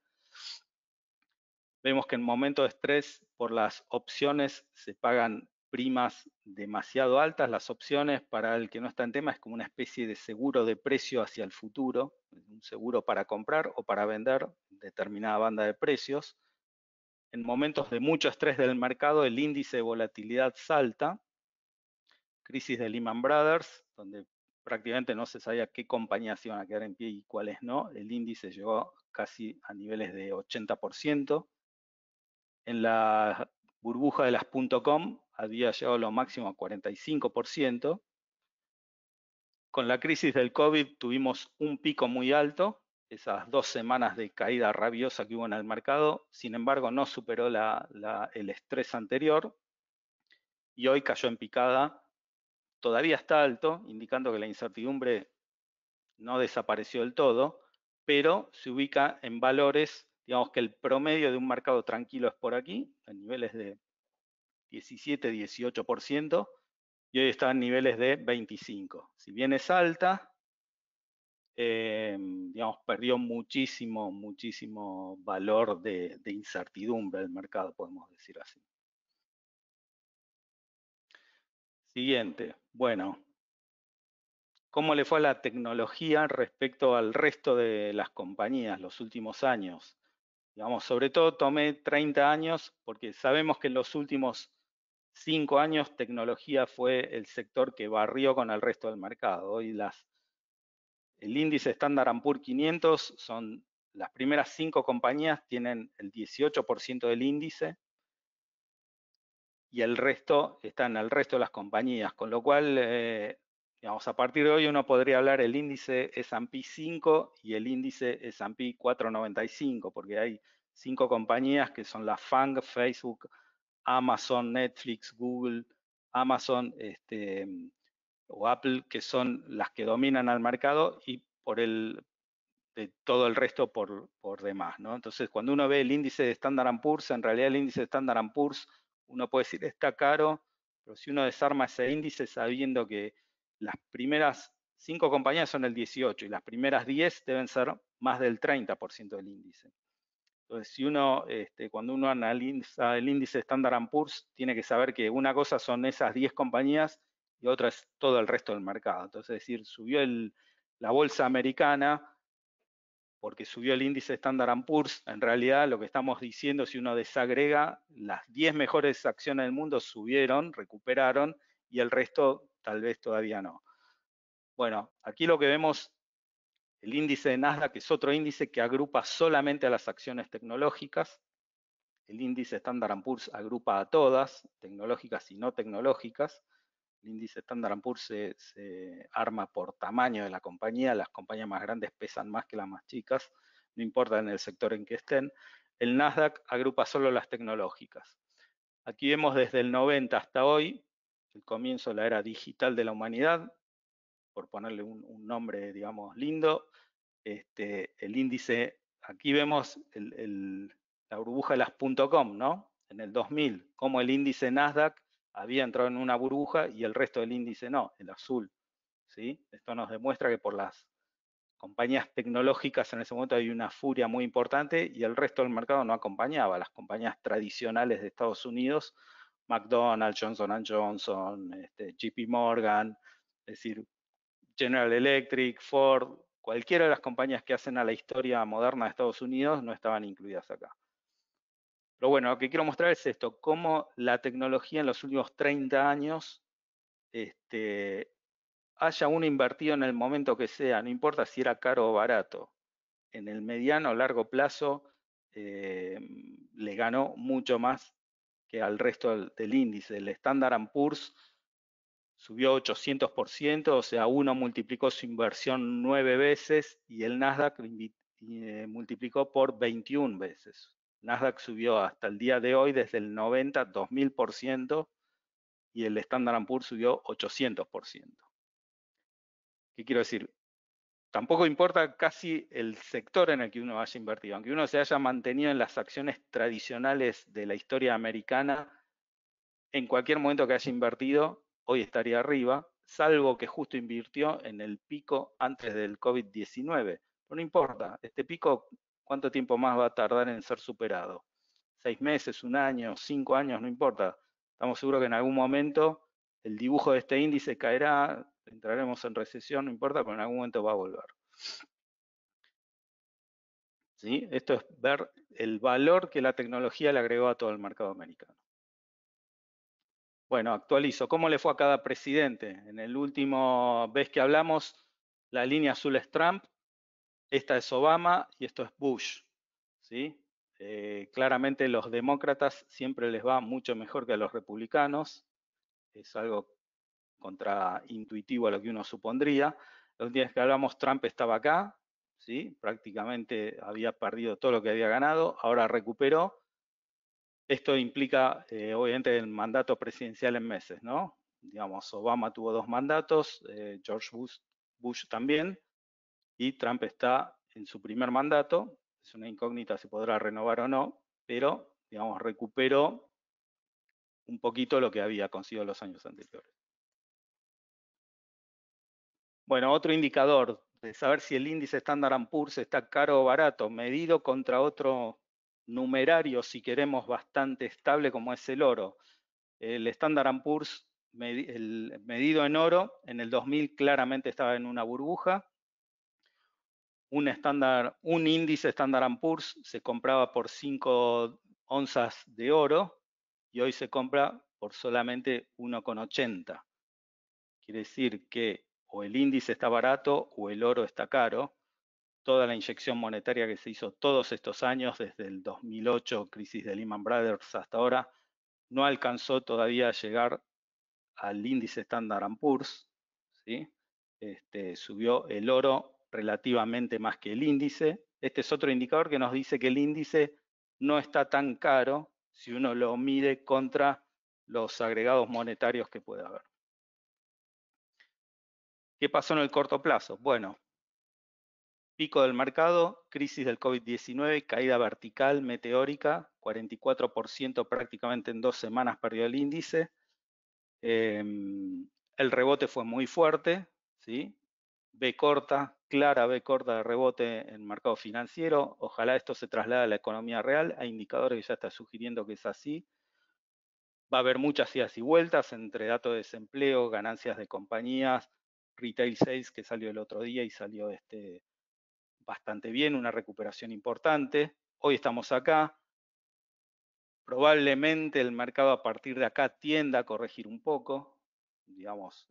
Vemos que en momentos de estrés por las opciones se pagan primas demasiado altas. Las opciones, para el que no está en tema, es como una especie de seguro de precio hacia el futuro, un seguro para comprar o para vender determinada banda de precios. En momentos de mucho estrés del mercado, el índice de volatilidad salta. Crisis de Lehman Brothers, donde prácticamente no se sabía qué compañías iban a quedar en pie y cuáles no. El índice llegó casi a niveles de 80%. En la burbuja de las .com había llegado lo máximo a 45%. Con la crisis del COVID tuvimos un pico muy alto, esas 2 semanas de caída rabiosa que hubo en el mercado. Sin embargo, no superó el estrés anterior y hoy cayó en picada. Todavía está alto, indicando que la incertidumbre no desapareció del todo, pero se ubica en valores, digamos que el promedio de un mercado tranquilo es por aquí, en niveles de 17-18%, y hoy está en niveles de 25%. Si bien es alta, digamos, perdió muchísimo valor de incertidumbre del mercado, podemos decir así. Siguiente, bueno, ¿cómo le fue a la tecnología respecto al resto de las compañías los últimos años? Digamos, sobre todo tomé 30 años porque sabemos que en los últimos 5 años tecnología fue el sector que barrió con el resto del mercado. Hoy el índice Standard & Poor's 500 son las primeras 5 compañías, tienen el 18% del índice y el resto está en el resto de las compañías, con lo cual, digamos, a partir de hoy uno podría hablar el índice S&P 5 y el índice S&P 495, porque hay 5 compañías que son la FANG, Facebook, Amazon, Netflix, Google, Amazon o Apple, que son las que dominan al mercado, y de todo el resto por demás, ¿no? Entonces, cuando uno ve el índice de Standard & Poor's, en realidad el índice de Standard & Poor's, uno puede decir está caro, pero si uno desarma ese índice sabiendo que las primeras 5 compañías son el 18 y las primeras 10 deben ser más del 30% del índice. Entonces, si uno, cuando uno analiza el índice Standard & Poor's, tiene que saber que una cosa son esas 10 compañías y otra es todo el resto del mercado. Entonces, es decir, subió la bolsa americana porque subió el índice Standard & Poor's. En realidad, lo que estamos diciendo, si uno desagrega, las 10 mejores acciones del mundo subieron, recuperaron, y el resto tal vez todavía no. Bueno, aquí lo que vemos, el índice de Nasdaq es otro índice que agrupa solamente a las acciones tecnológicas. El índice Standard & Poor's agrupa a todas, tecnológicas y no tecnológicas. El índice Standard & Poor's se arma por tamaño de la compañía. Las compañías más grandes pesan más que las más chicas, no importa en el sector en que estén. El Nasdaq agrupa solo las tecnológicas. Aquí vemos desde el 90 hasta hoy, el comienzo de la era digital de la humanidad, por ponerle un nombre, digamos, lindo. El índice, aquí vemos la burbuja de las .com, ¿no? En el 2000, como el índice Nasdaq había entrado en una burbuja y el resto del índice no, el azul, ¿sí? Esto nos demuestra que por las compañías tecnológicas en ese momento hay una furia muy importante y el resto del mercado no acompañaba. Las compañías tradicionales de Estados Unidos, McDonald's, Johnson & Johnson, JP Morgan, es decir, General Electric, Ford, cualquiera de las compañías que hacen a la historia moderna de Estados Unidos no estaban incluidas acá. Pero bueno, lo que quiero mostrar es esto, cómo la tecnología en los últimos 30 años, haya uno invertido en el momento que sea, no importa si era caro o barato, en el mediano o largo plazo le ganó mucho más que al resto del índice. El Standard & Poor's subió 800%, o sea, uno multiplicó su inversión 9 veces y el Nasdaq multiplicó por 21 veces. Nasdaq subió hasta el día de hoy desde el 90, 2000%, y el Standard & Poor's subió 800%. ¿Qué quiero decir? Tampoco importa casi el sector en el que uno haya invertido, aunque uno se haya mantenido en las acciones tradicionales de la historia americana, en cualquier momento que haya invertido, hoy estaría arriba, salvo que justo invirtió en el pico antes del COVID-19. Pero no importa, este pico, ¿cuánto tiempo más va a tardar en ser superado? 6 meses, 1 año, 5 años, no importa. Estamos seguros que en algún momento el dibujo de este índice caerá, entraremos en recesión, no importa, pero en algún momento va a volver. ¿Sí? Esto es ver el valor que la tecnología le agregó a todo el mercado americano. Bueno, actualizo. ¿Cómo le fue a cada presidente? En el último vez que hablamos, la línea azul es Trump, esta es Obama y esto es Bush. ¿Sí? Claramente los demócratas siempre les va mucho mejor que a los republicanos. Es algo contraintuitivo a lo que uno supondría. Los días que hablamos, Trump estaba acá, ¿sí? Prácticamente había perdido todo lo que había ganado, ahora recuperó. Esto implica, obviamente, el mandato presidencial en meses, ¿no? Digamos, Obama tuvo 2 mandatos, George Bush también, y Trump está en su primer mandato. Es una incógnita si podrá renovar o no, pero, digamos, recuperó un poquito lo que había conseguido los años anteriores. Bueno, otro indicador de saber si el índice Standard & Poor's está caro o barato, medido contra otro numerario, si queremos, bastante estable como es el oro. El Standard & Poor's medido en oro, en el 2000 claramente estaba en una burbuja. Un índice Standard & Poor's se compraba por 5 onzas de oro y hoy se compra por solamente 1,80. Quiere decir que o el índice está barato o el oro está caro. Toda la inyección monetaria que se hizo todos estos años, desde el 2008, crisis de Lehman Brothers, hasta ahora, no alcanzó todavía a llegar al índice Standard & Poor's, ¿sí? Subió el oro relativamente más que el índice. Este es otro indicador que nos dice que el índice no está tan caro si uno lo mide contra los agregados monetarios que puede haber. ¿Qué pasó en el corto plazo? Bueno, pico del mercado, crisis del COVID-19, caída vertical, meteórica, 44% prácticamente en 2 semanas perdió el índice. El rebote fue muy fuerte, ¿sí? B corta, clara B corta de rebote en el mercado financiero. Ojalá esto se traslade a la economía real. Hay indicadores que ya están sugiriendo que es así. Va a haber muchas idas y vueltas entre datos de desempleo, ganancias de compañías, retail sales que salió el otro día y salió bastante bien, una recuperación importante. Hoy estamos acá. Probablemente el mercado a partir de acá tienda a corregir un poco. Digamos,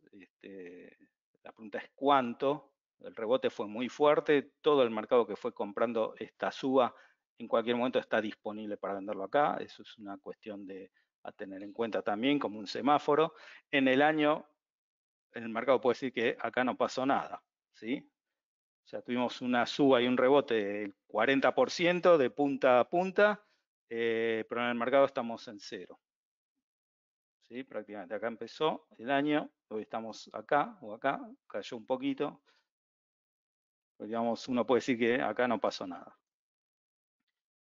la pregunta es cuánto. El rebote fue muy fuerte. Todo el mercado que fue comprando esta suba en cualquier momento está disponible para venderlo acá. Eso es una cuestión a tener en cuenta también como un semáforo. En el año, el mercado puede decir que acá no pasó nada, ¿sí? O sea, tuvimos una suba y un rebote del 40% de punta a punta, pero en el mercado estamos en cero. ¿Sí? Prácticamente acá empezó el año, hoy estamos acá o acá, cayó un poquito. Pero digamos, uno puede decir que acá no pasó nada.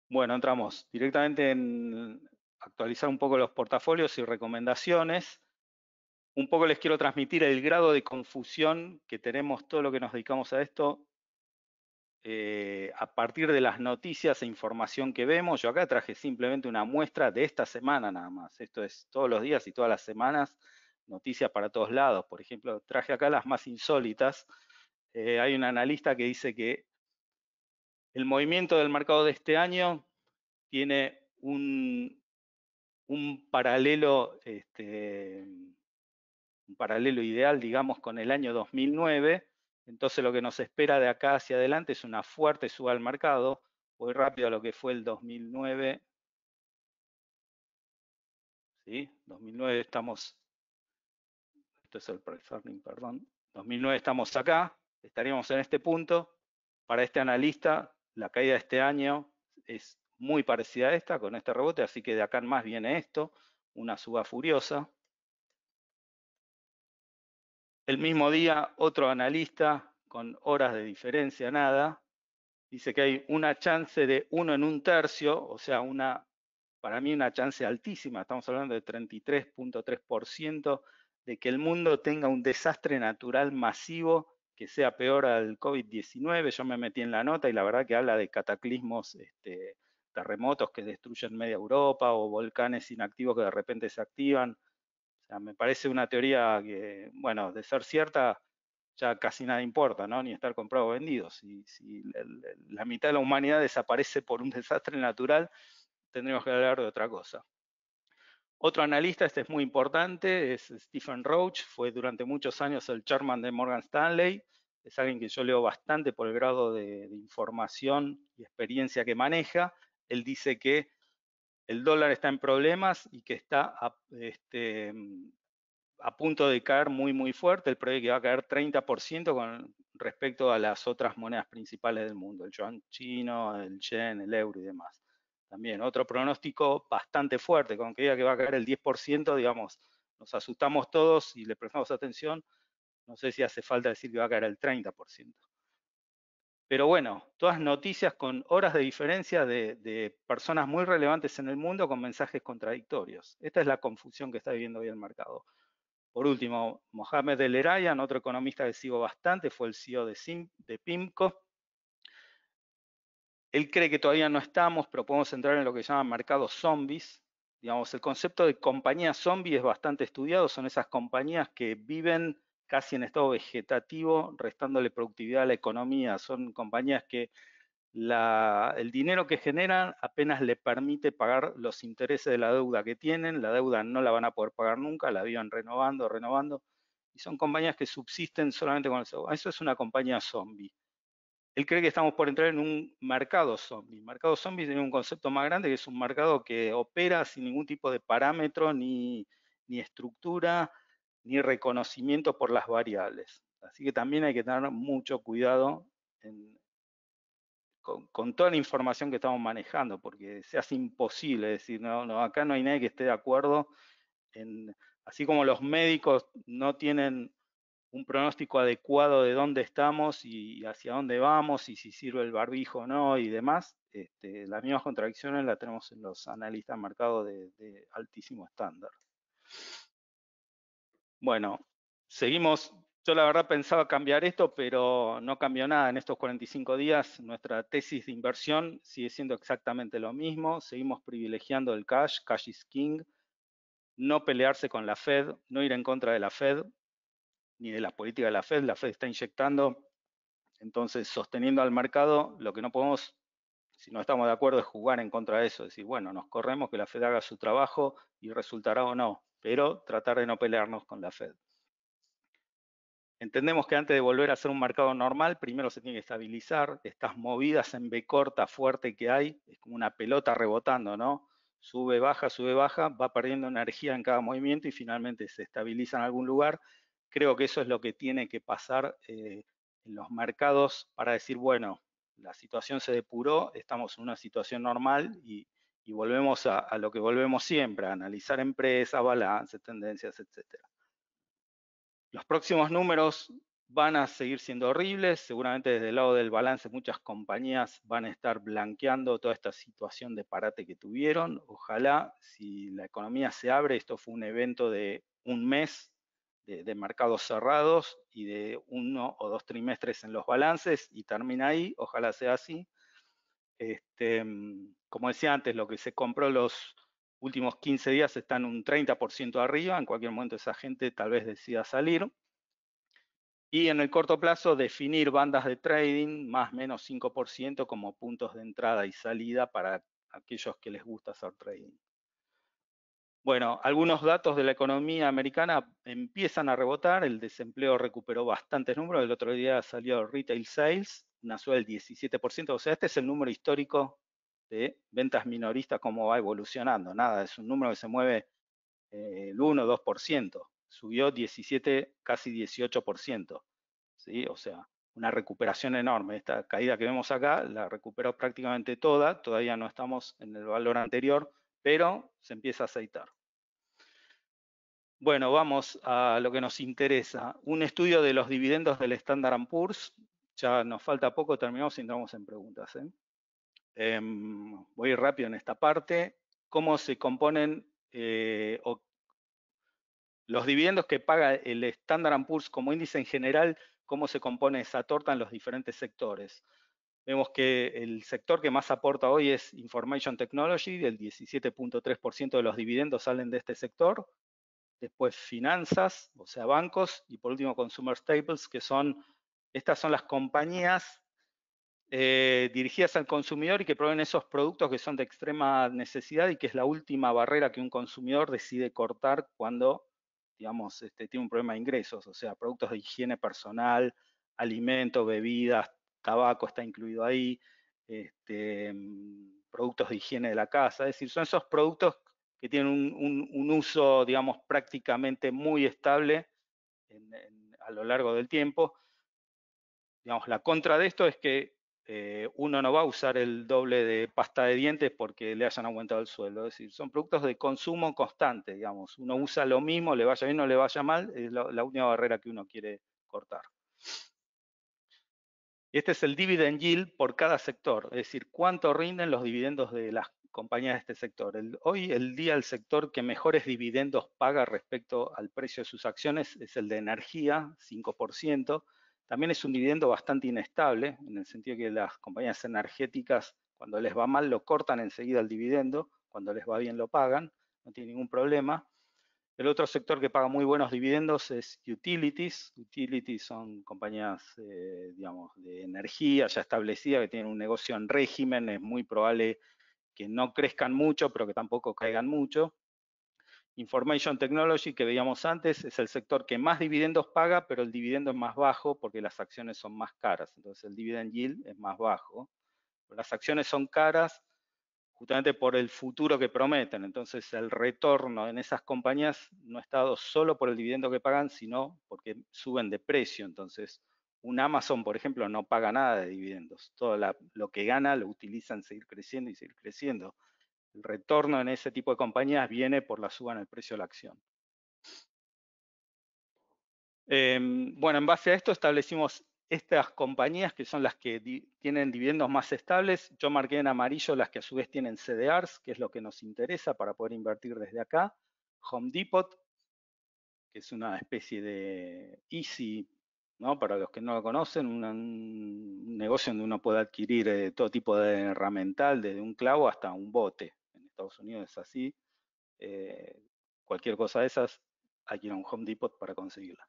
Bueno, entramos directamente en actualizar un poco los portafolios y recomendaciones. Un poco les quiero transmitir el grado de confusión que tenemos todo lo que nos dedicamos a esto a partir de las noticias e información que vemos. Yo acá traje simplemente una muestra de esta semana nada más. Esto es todos los días y todas las semanas, noticias para todos lados. Por ejemplo, traje acá las más insólitas. Hay un analista que dice que el movimiento del mercado de este año tiene un paralelo, un paralelo ideal, digamos, con el año 2009. Entonces lo que nos espera de acá hacia adelante es una fuerte suba al mercado. Voy rápido a lo que fue el 2009. ¿Sí? 2009 estamos, esto es el price earning, perdón. 2009 estamos acá, estaríamos en este punto. Para este analista, la caída de este año es muy parecida a esta, con este rebote, así que de acá en más viene esto, una suba furiosa. El mismo día, otro analista, con horas de diferencia, nada, dice que hay una chance de 1 en 1/3, o sea, para mí una chance altísima, estamos hablando de 33,3% de que el mundo tenga un desastre natural masivo que sea peor al COVID-19. Yo me metí en la nota y la verdad que habla de cataclismos terremotos que destruyen media Europa o volcanes inactivos que de repente se activan. O sea, me parece una teoría que, bueno, de ser cierta, ya casi nada importa, ¿no? Ni estar comprado o vendido. Si la mitad de la humanidad desaparece por un desastre natural, tendríamos que hablar de otra cosa. Otro analista, este es muy importante, es Stephen Roach, fue durante muchos años el chairman de Morgan Stanley, es alguien que yo leo bastante por el grado de información y experiencia que maneja. Él dice que el dólar está en problemas y que está a punto de caer muy fuerte. Él prevé que va a caer 30% con respecto a las otras monedas principales del mundo, el yuan chino, el yen, el euro y demás. También otro pronóstico bastante fuerte, con que diga que va a caer el 10%, digamos, nos asustamos todos y le prestamos atención. No sé si hace falta decir que va a caer el 30%. Pero bueno, todas noticias con horas de diferencia de personas muy relevantes en el mundo con mensajes contradictorios. Esta es la confusión que está viviendo hoy el mercado. Por último, Mohamed El Erayan, otro economista que sigo bastante, fue el CEO de PIMCO. Él cree que todavía no estamos, pero podemos entrar en lo que se llama mercados zombies. Digamos, el concepto de compañía zombie es bastante estudiado, son esas compañías que viven casi en estado vegetativo, restándole productividad a la economía. Son compañías que el dinero que generan apenas le permite pagar los intereses de la deuda que tienen. La deuda no la van a poder pagar nunca, la viven renovando. Y son compañías que subsisten solamente con eso. Eso es una compañía zombie. Él cree que estamos por entrar en un mercado zombie. Mercado zombie tiene un concepto más grande, que es un mercado que opera sin ningún tipo de parámetro, ni estructura, ni reconocimiento por las variables. Así que también hay que tener mucho cuidado con toda la información que estamos manejando, porque se hace imposible decir, no, acá no hay nadie que esté de acuerdo. Así como los médicos no tienen un pronóstico adecuado de dónde estamos y hacia dónde vamos y si sirve el barbijo o no y demás, las mismas contradicciones las tenemos en los analistas de mercado de altísimo estándar. Bueno, seguimos. Yo la verdad pensaba cambiar esto, pero no cambió nada en estos 45 días. Nuestra tesis de inversión sigue siendo exactamente lo mismo. Seguimos privilegiando el cash is king, no pelearse con la Fed, no ir en contra de la Fed, ni de la política de la Fed. La Fed está inyectando, entonces sosteniendo al mercado. Lo que no podemos, si no estamos de acuerdo, es jugar en contra de eso. Decir, bueno, nos corremos, que la Fed haga su trabajo y resultará o no, pero tratar de no pelearnos con la Fed. Entendemos que antes de volver a ser un mercado normal, primero se tiene que estabilizar. Estas movidas en B corta fuerte que hay, es como una pelota rebotando, ¿no? Sube, baja, va perdiendo energía en cada movimiento y finalmente se estabiliza en algún lugar. Creo que eso es lo que tiene que pasar en los mercados para decir, bueno, la situación se depuró, estamos en una situación normal y volvemos a lo que volvemos siempre, a analizar empresas, balances, tendencias, etcétera. Los próximos números van a seguir siendo horribles. Seguramente desde el lado del balance muchas compañías van a estar blanqueando toda esta situación de parate que tuvieron. Ojalá, si la economía se abre, esto fue un evento de un mes de mercados cerrados y de 1 o 2 trimestres en los balances y termina ahí. Ojalá sea así. Como decía antes, lo que se compró los últimos 15 días está en un 30% arriba. En cualquier momento esa gente tal vez decida salir. Y en el corto plazo definir bandas de trading más o menos 5% como puntos de entrada y salida para aquellos que les gusta hacer trading. Bueno, algunos datos de la economía americana empiezan a rebotar. El desempleo recuperó bastantes números. El otro día salió retail sales, una suba del 17%. O sea, este es el número histórico de ventas minoristas, cómo va evolucionando. Nada, es un número que se mueve el 1 o 2%. Subió 17, casi 18%. ¿Sí? O sea, una recuperación enorme. Esta caída que vemos acá la recuperó prácticamente toda. Todavía no estamos en el valor anterior, pero se empieza a aceitar. Bueno, vamos a lo que nos interesa. Un estudio de los dividendos del Standard & Poor's. Ya nos falta poco, terminamos y entramos en preguntas. Voy a ir rápido en esta parte. ¿Cómo se componen los dividendos que paga el Standard & Poor's como índice en general? ¿Cómo se compone esa torta en los diferentes sectores? Vemos que el sector que más aporta hoy es Information Technology, el 17.3% de los dividendos salen de este sector. Después finanzas, o sea, bancos, y por último Consumer Staples, que estas son las compañías dirigidas al consumidor y que proveen esos productos que son de extrema necesidad y que es la última barrera que un consumidor decide cortar cuando, digamos, tiene un problema de ingresos, o sea, productos de higiene personal, alimentos, bebidas, tabaco está incluido ahí, productos de higiene de la casa, es decir, son esos productos que tienen un uso, digamos, prácticamente muy estable a lo largo del tiempo. Digamos, la contra de esto es que uno no va a usar el doble de pasta de dientes porque le hayan aumentado el sueldo. Es decir, son productos de consumo constante, digamos. Uno usa lo mismo, le vaya bien o le vaya mal, es la única barrera que uno quiere cortar. Este es el dividend yield por cada sector, es decir, cuánto rinden los dividendos de las compañías de este sector. Hoy el día el sector que mejores dividendos paga respecto al precio de sus acciones es el de energía, 5%. También es un dividendo bastante inestable, en el sentido que las compañías energéticas, cuando les va mal, lo cortan enseguida el dividendo, cuando les va bien lo pagan, no tiene ningún problema. El otro sector que paga muy buenos dividendos es utilities. Utilities son compañías, digamos, de energía ya establecidas que tienen un negocio en régimen. Es muy probable que no crezcan mucho, pero que tampoco caigan mucho. Information Technology, que veíamos antes, es el sector que más dividendos paga, pero el dividendo es más bajo porque las acciones son más caras. Entonces el dividend yield es más bajo. Las acciones son caras justamente por el futuro que prometen. Entonces el retorno en esas compañías no está dado solo por el dividendo que pagan, sino porque suben de precio. Entonces un Amazon, por ejemplo, no paga nada de dividendos. Todo lo que gana lo utiliza en seguir creciendo y seguir creciendo. El retorno en ese tipo de compañías viene por la suba en el precio de la acción. Bueno, en base a esto establecimos estas compañías que son las que tienen dividendos más estables. Yo marqué en amarillo las que a su vez tienen CDRs, que es lo que nos interesa para poder invertir desde acá. Home Depot, que es una especie de Easy, ¿no? Para los que no lo conocen, un negocio donde uno puede adquirir todo tipo de herramental, desde un clavo hasta un bote. En Estados Unidos es así. Cualquier cosa de esas, hay que ir a un Home Depot para conseguirla.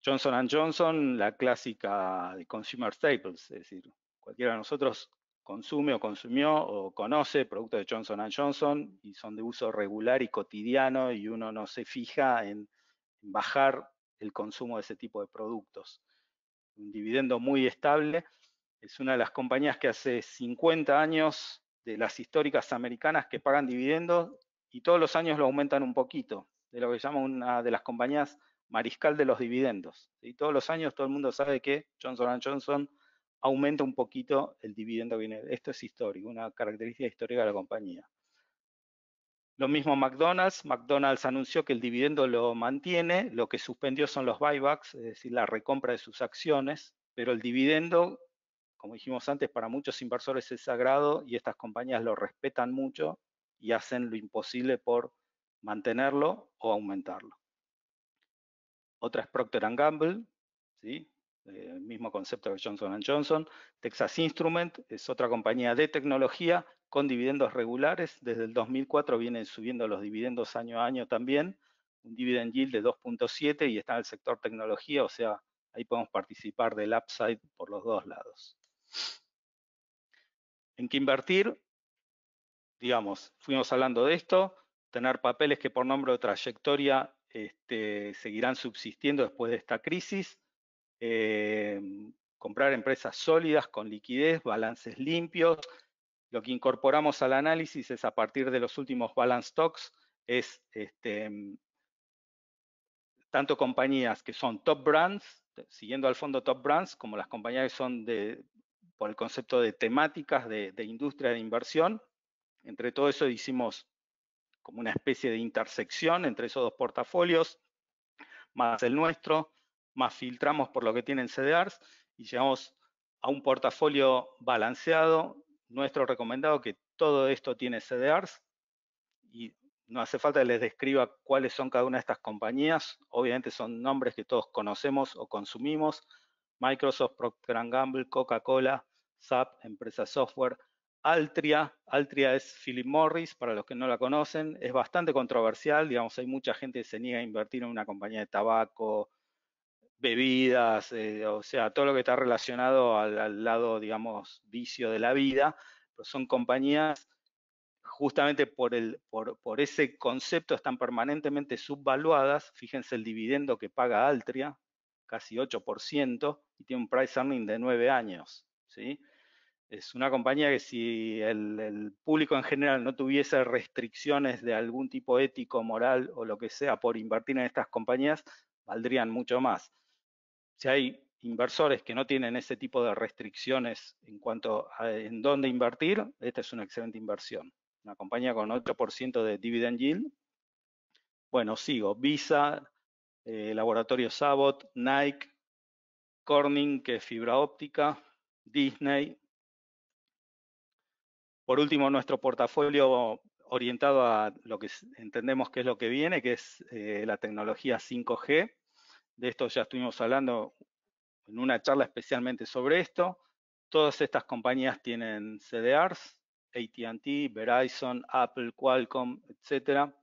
Johnson & Johnson, la clásica de Consumer Staples, es decir, cualquiera de nosotros consume o consumió o conoce productos de Johnson & Johnson y son de uso regular y cotidiano y uno no se fija en bajar el consumo de ese tipo de productos. Un dividendo muy estable, es una de las compañías que hace 50 años de las históricas americanas que pagan dividendos y todos los años lo aumentan un poquito, de lo que se llama una de las compañías mariscal de los dividendos. Y todos los años todo el mundo sabe que Johnson & Johnson aumenta un poquito el dividendo que viene. Esto es histórico, una característica histórica de la compañía. Lo mismo McDonald's. McDonald's anunció que el dividendo lo mantiene, lo que suspendió son los buybacks, es decir, la recompra de sus acciones, pero el dividendo, como dijimos antes, para muchos inversores es sagrado y estas compañías lo respetan mucho y hacen lo imposible por mantenerlo o aumentarlo. Otra es Procter & Gamble, ¿sí? El mismo concepto que Johnson & Johnson. Texas Instruments es otra compañía de tecnología con dividendos regulares. Desde el 2004 vienen subiendo los dividendos año a año también. Un dividend yield de 2.7 y está en el sector tecnología, o sea, ahí podemos participar del upside por los dos lados. ¿En qué invertir? Digamos, fuimos hablando de esto, tener papeles que por nombre o trayectoria seguirán subsistiendo después de esta crisis. Comprar empresas sólidas con liquidez, balances limpios. Lo que incorporamos al análisis es a partir de los últimos balance stocks, es tanto compañías que son top brands, siguiendo al fondo top brands, como las compañías que son por el concepto de temáticas de industria de inversión. Entre todo eso hicimos como una especie de intersección entre esos dos portafolios, más el nuestro, más filtramos por lo que tienen CDRs y llegamos a un portafolio balanceado, nuestro recomendado que todo esto tiene CDRs y no hace falta que les describa cuáles son cada una de estas compañías, obviamente son nombres que todos conocemos o consumimos, Microsoft, Procter & Gamble, Coca-Cola, SAP, empresa de software. Altria es Philip Morris, para los que no la conocen, es bastante controversial, digamos, hay mucha gente que se niega a invertir en una compañía de tabaco, bebidas, o sea, todo lo que está relacionado al lado, digamos, vicio de la vida, pero son compañías justamente por ese concepto están permanentemente subvaluadas. Fíjense el dividendo que paga Altria, casi 8%, y tiene un price earning de 9 años, ¿sí? Es una compañía que si el público en general no tuviese restricciones de algún tipo ético, moral o lo que sea por invertir en estas compañías, valdrían mucho más. Si hay inversores que no tienen ese tipo de restricciones en cuanto a en dónde invertir, esta es una excelente inversión. Una compañía con 8% de dividend yield. Bueno, sigo. Visa, Laboratorio Abbott, Nike, Corning, que es fibra óptica, Disney. Por último, nuestro portafolio orientado a lo que entendemos que es lo que viene, que es la tecnología 5G. De esto ya estuvimos hablando en una charla especialmente sobre esto. Todas estas compañías tienen CDRs, AT&T, Verizon, Apple, Qualcomm, etcétera.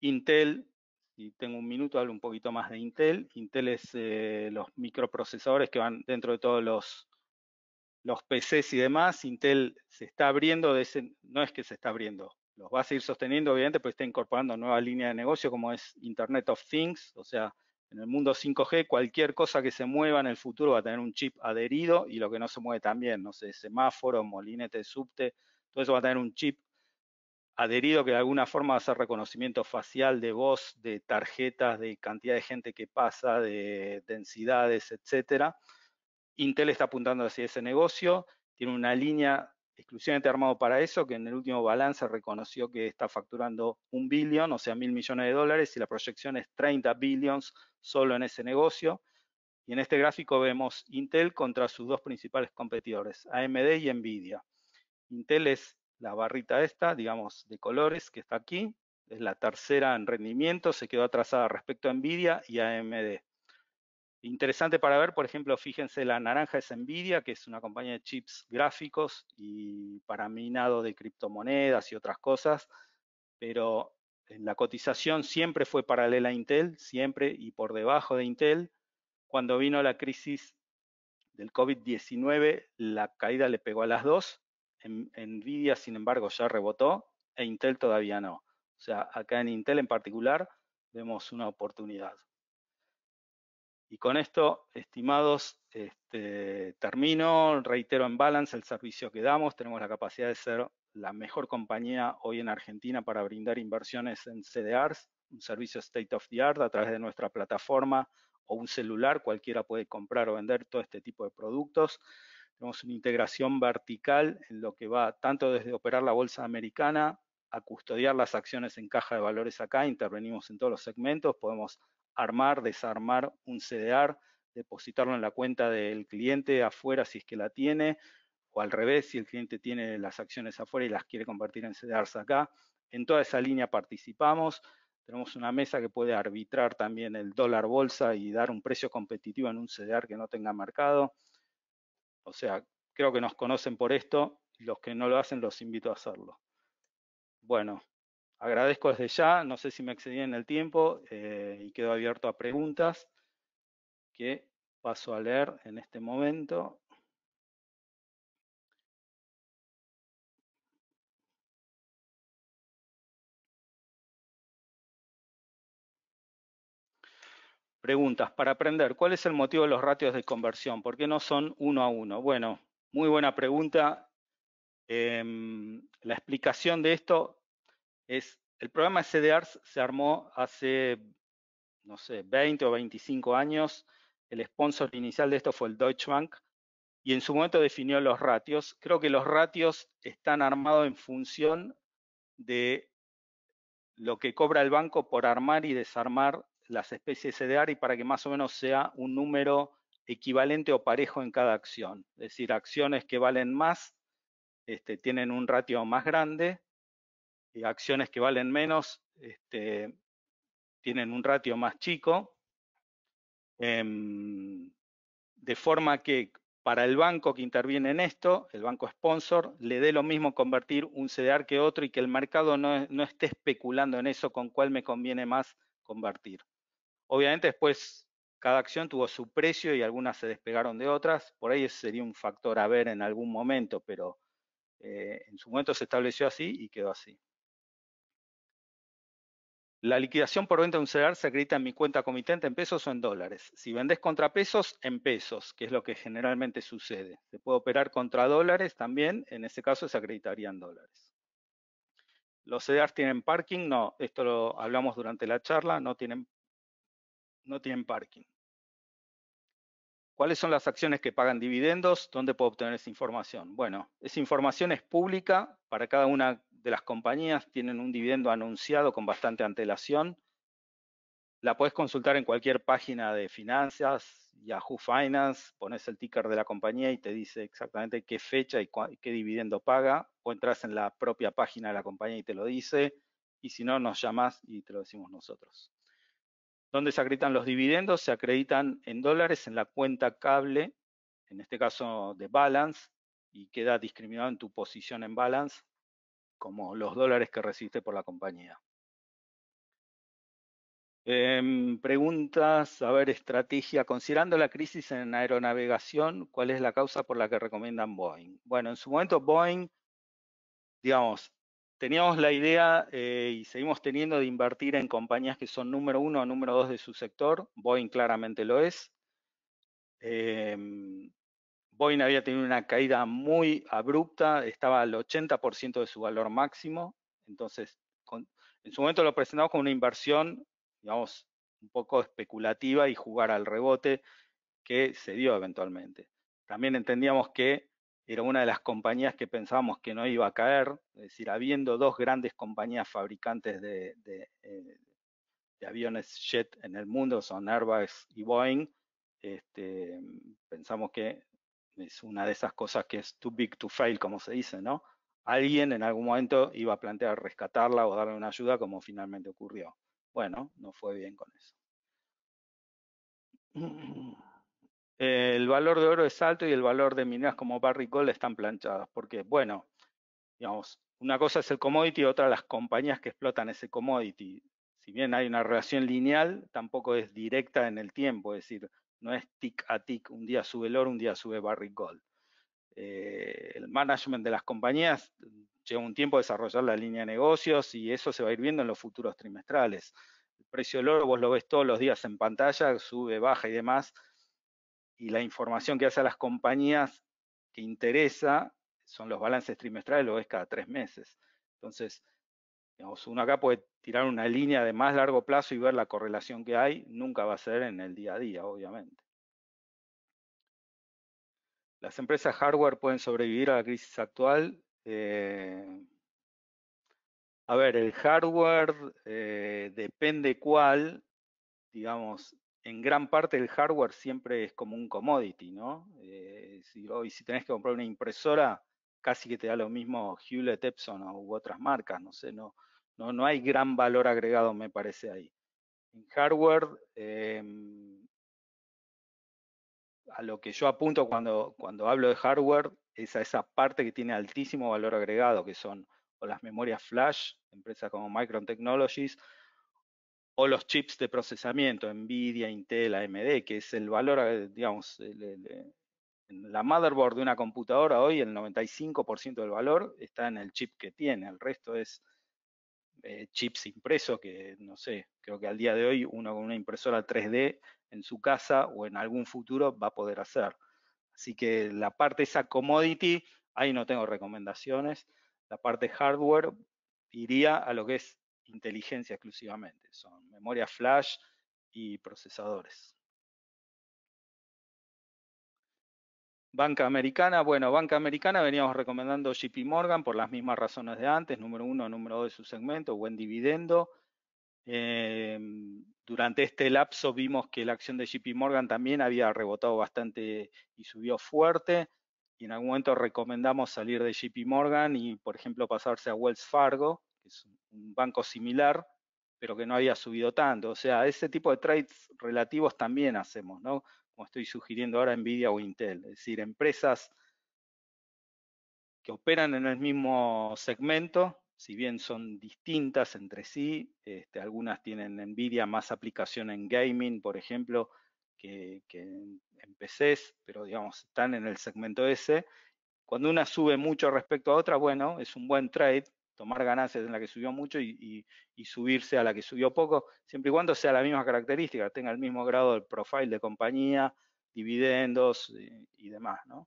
Intel, si tengo un minuto, hablo un poquito más de Intel. Intel es los microprocesadores que van dentro de todos los PCs y demás. Intel se está abriendo no es que se está abriendo, los va a seguir sosteniendo obviamente, pero está incorporando nuevas líneas de negocio como es Internet of Things, o sea, en el mundo 5G cualquier cosa que se mueva en el futuro va a tener un chip adherido y lo que no se mueve también, no sé, semáforo, molinete de subte, todo eso va a tener un chip adherido que de alguna forma va a hacer reconocimiento facial de voz, de tarjetas, de cantidad de gente que pasa, de densidades, etcétera. Intel está apuntando hacia ese negocio, tiene una línea exclusivamente armado para eso, que en el último balance reconoció que está facturando 1 billón, o sea, $1.000 millones, y la proyección es 30 billions solo en ese negocio. Y en este gráfico vemos Intel contra sus dos principales competidores, AMD y Nvidia. Intel es la barrita esta, digamos, de colores que está aquí, es la tercera en rendimiento, se quedó atrasada respecto a Nvidia y a AMD. Interesante para ver, por ejemplo, fíjense, la naranja es Nvidia, que es una compañía de chips gráficos y para minado de criptomonedas y otras cosas, pero la cotización siempre fue paralela a Intel, siempre y por debajo de Intel. Cuando vino la crisis del COVID-19, la caída le pegó a las dos. Nvidia, sin embargo, ya rebotó e Intel todavía no. O sea, acá en Intel en particular vemos una oportunidad. Y con esto, estimados, termino. Reitero en Balance el servicio que damos. Tenemos la capacidad de ser la mejor compañía hoy en Argentina para brindar inversiones en CDRs, un servicio state of the art a través de nuestra plataforma o un celular. Cualquiera puede comprar o vender todo este tipo de productos. Tenemos una integración vertical en lo que va tanto desde operar la bolsa americana a custodiar las acciones en caja de valores acá. Intervenimos en todos los segmentos. Podemos armar, desarmar un CDR, depositarlo en la cuenta del cliente afuera si es que la tiene, o al revés, si el cliente tiene las acciones afuera y las quiere convertir en CDRs acá. En toda esa línea participamos. Tenemos una mesa que puede arbitrar también el dólar bolsa y dar un precio competitivo en un CDR que no tenga mercado. O sea, creo que nos conocen por esto y los que no lo hacen los invito a hacerlo. Bueno, agradezco desde ya, no sé si me excedí en el tiempo y quedo abierto a preguntas que paso a leer en este momento. Preguntas para aprender. ¿Cuál es el motivo de los ratios de conversión? ¿Por qué no son 1 a 1? Bueno, muy buena pregunta. La explicación de esto es, el programa CDRs se armó hace, no sé, 20 o 25 años. El sponsor inicial de esto fue el Deutsche Bank y en su momento definió los ratios. Creo que los ratios están armados en función de lo que cobra el banco por armar y desarmar las especies CDR y para que más o menos sea un número equivalente o parejo en cada acción. Es decir, acciones que valen más tienen un ratio más grande y acciones que valen menos tienen un ratio más chico. De forma que para el banco que interviene en esto, el banco sponsor, le dé lo mismo convertir un CDR que otro y que el mercado no esté especulando en eso con cuál me conviene más convertir. Obviamente después cada acción tuvo su precio y algunas se despegaron de otras, por ahí ese sería un factor a ver en algún momento, pero en su momento se estableció así y quedó así. La liquidación por venta de un CDR se acredita en mi cuenta comitente en pesos o en dólares. Si vendés contra pesos, en pesos, que es lo que generalmente sucede. Se puede operar contra dólares también, en ese caso se acreditaría en dólares. ¿Los CDRs tienen parking? No, esto lo hablamos durante la charla, no tienen parking. ¿Cuáles son las acciones que pagan dividendos? ¿Dónde puedo obtener esa información? Bueno, esa información es pública para cada una de las compañías, tienen un dividendo anunciado con bastante antelación. La puedes consultar en cualquier página de finanzas, Yahoo Finance, pones el ticker de la compañía y te dice exactamente qué fecha y qué dividendo paga, o entras en la propia página de la compañía y te lo dice, y si no, nos llamás y te lo decimos nosotros. ¿Dónde se acreditan los dividendos? Se acreditan en dólares en la cuenta cable, en este caso de balance, y queda discriminado en tu posición en balance como los dólares que recibiste por la compañía. Preguntas, a ver, estrategia. Considerando la crisis en aeronavegación, ¿cuál es la causa por la que recomiendan Boeing? Bueno, en su momento Boeing, digamos, teníamos la idea y seguimos teniendo de invertir en compañías que son número 1 o número 2 de su sector. Boeing claramente lo es. Boeing había tenido una caída muy abrupta, estaba al 80% de su valor máximo, entonces en su momento lo presentamos como una inversión, digamos, un poco especulativa y jugar al rebote que se dio eventualmente. También entendíamos que era una de las compañías que pensábamos que no iba a caer, es decir, habiendo dos grandes compañías fabricantes de aviones jet en el mundo, son Airbus y Boeing, pensamos que es una de esas cosas que es too big to fail, como se dice, ¿no? Alguien en algún momento iba a plantear rescatarla o darle una ayuda, como finalmente ocurrió. Bueno, no fue bien con eso. El valor de oro es alto y el valor de mineras como Barrick Gold están planchadas. Porque, bueno, digamos, una cosa es el commodity y otra las compañías que explotan ese commodity. Si bien hay una relación lineal, tampoco es directa en el tiempo, es decir, no es tic a tic, un día sube el oro, un día sube Barrick Gold. El management de las compañías lleva un tiempo a desarrollar la línea de negocios y eso se va a ir viendo en los futuros trimestrales. El precio del oro vos lo ves todos los días en pantalla, sube, baja y demás, y la información que hace a las compañías que interesa son los balances trimestrales, lo ves cada 3 meses. Entonces, digamos, uno acá puede tirar una línea de más largo plazo y ver la correlación que hay, nunca va a ser en el día a día, obviamente. ¿Las empresas hardware pueden sobrevivir a la crisis actual? A ver, el hardware depende cuál, digamos, en gran parte el hardware siempre es como un commodity, ¿no? Si hoy si tenés que comprar una impresora, casi que te da lo mismo Hewlett, Epson u otras marcas, no sé, no hay gran valor agregado, me parece ahí. En hardware, a lo que yo apunto cuando hablo de hardware es a esa parte que tiene altísimo valor agregado, que son o las memorias flash, empresas como Micron Technologies, o los chips de procesamiento, Nvidia, Intel, AMD, que es el valor, digamos, en la motherboard de una computadora hoy el 95% del valor está en el chip que tiene, el resto es chips impresos que, no sé, creo que al día de hoy uno con una impresora 3D en su casa o en algún futuro va a poder hacer. Así que la parte esa commodity, ahí no tengo recomendaciones. La parte hardware iría a lo que es inteligencia exclusivamente. Son memoria flash y procesadores. Banca Americana, bueno, Banca Americana veníamos recomendando JP Morgan por las mismas razones de antes, número 1, número 2 de su segmento, buen dividendo. Durante este lapso vimos que la acción de JP Morgan también había rebotado bastante y subió fuerte, y en algún momento recomendamos salir de JP Morgan y, por ejemplo, pasarse a Wells Fargo, que es un banco similar, pero que no había subido tanto. O sea, ese tipo de trades relativos también hacemos, ¿no? como estoy sugiriendo ahora, Nvidia o Intel. Es decir, empresas que operan en el mismo segmento, si bien son distintas entre sí, algunas tienen Nvidia más aplicación en gaming, por ejemplo, que en PCs, pero digamos, están en el segmento ese. Cuando una sube mucho respecto a otra, bueno, es un buen trade, tomar ganancias en la que subió mucho y subirse a la que subió poco, siempre y cuando sea la misma característica, tenga el mismo grado del profile de compañía, dividendos y demás, ¿no?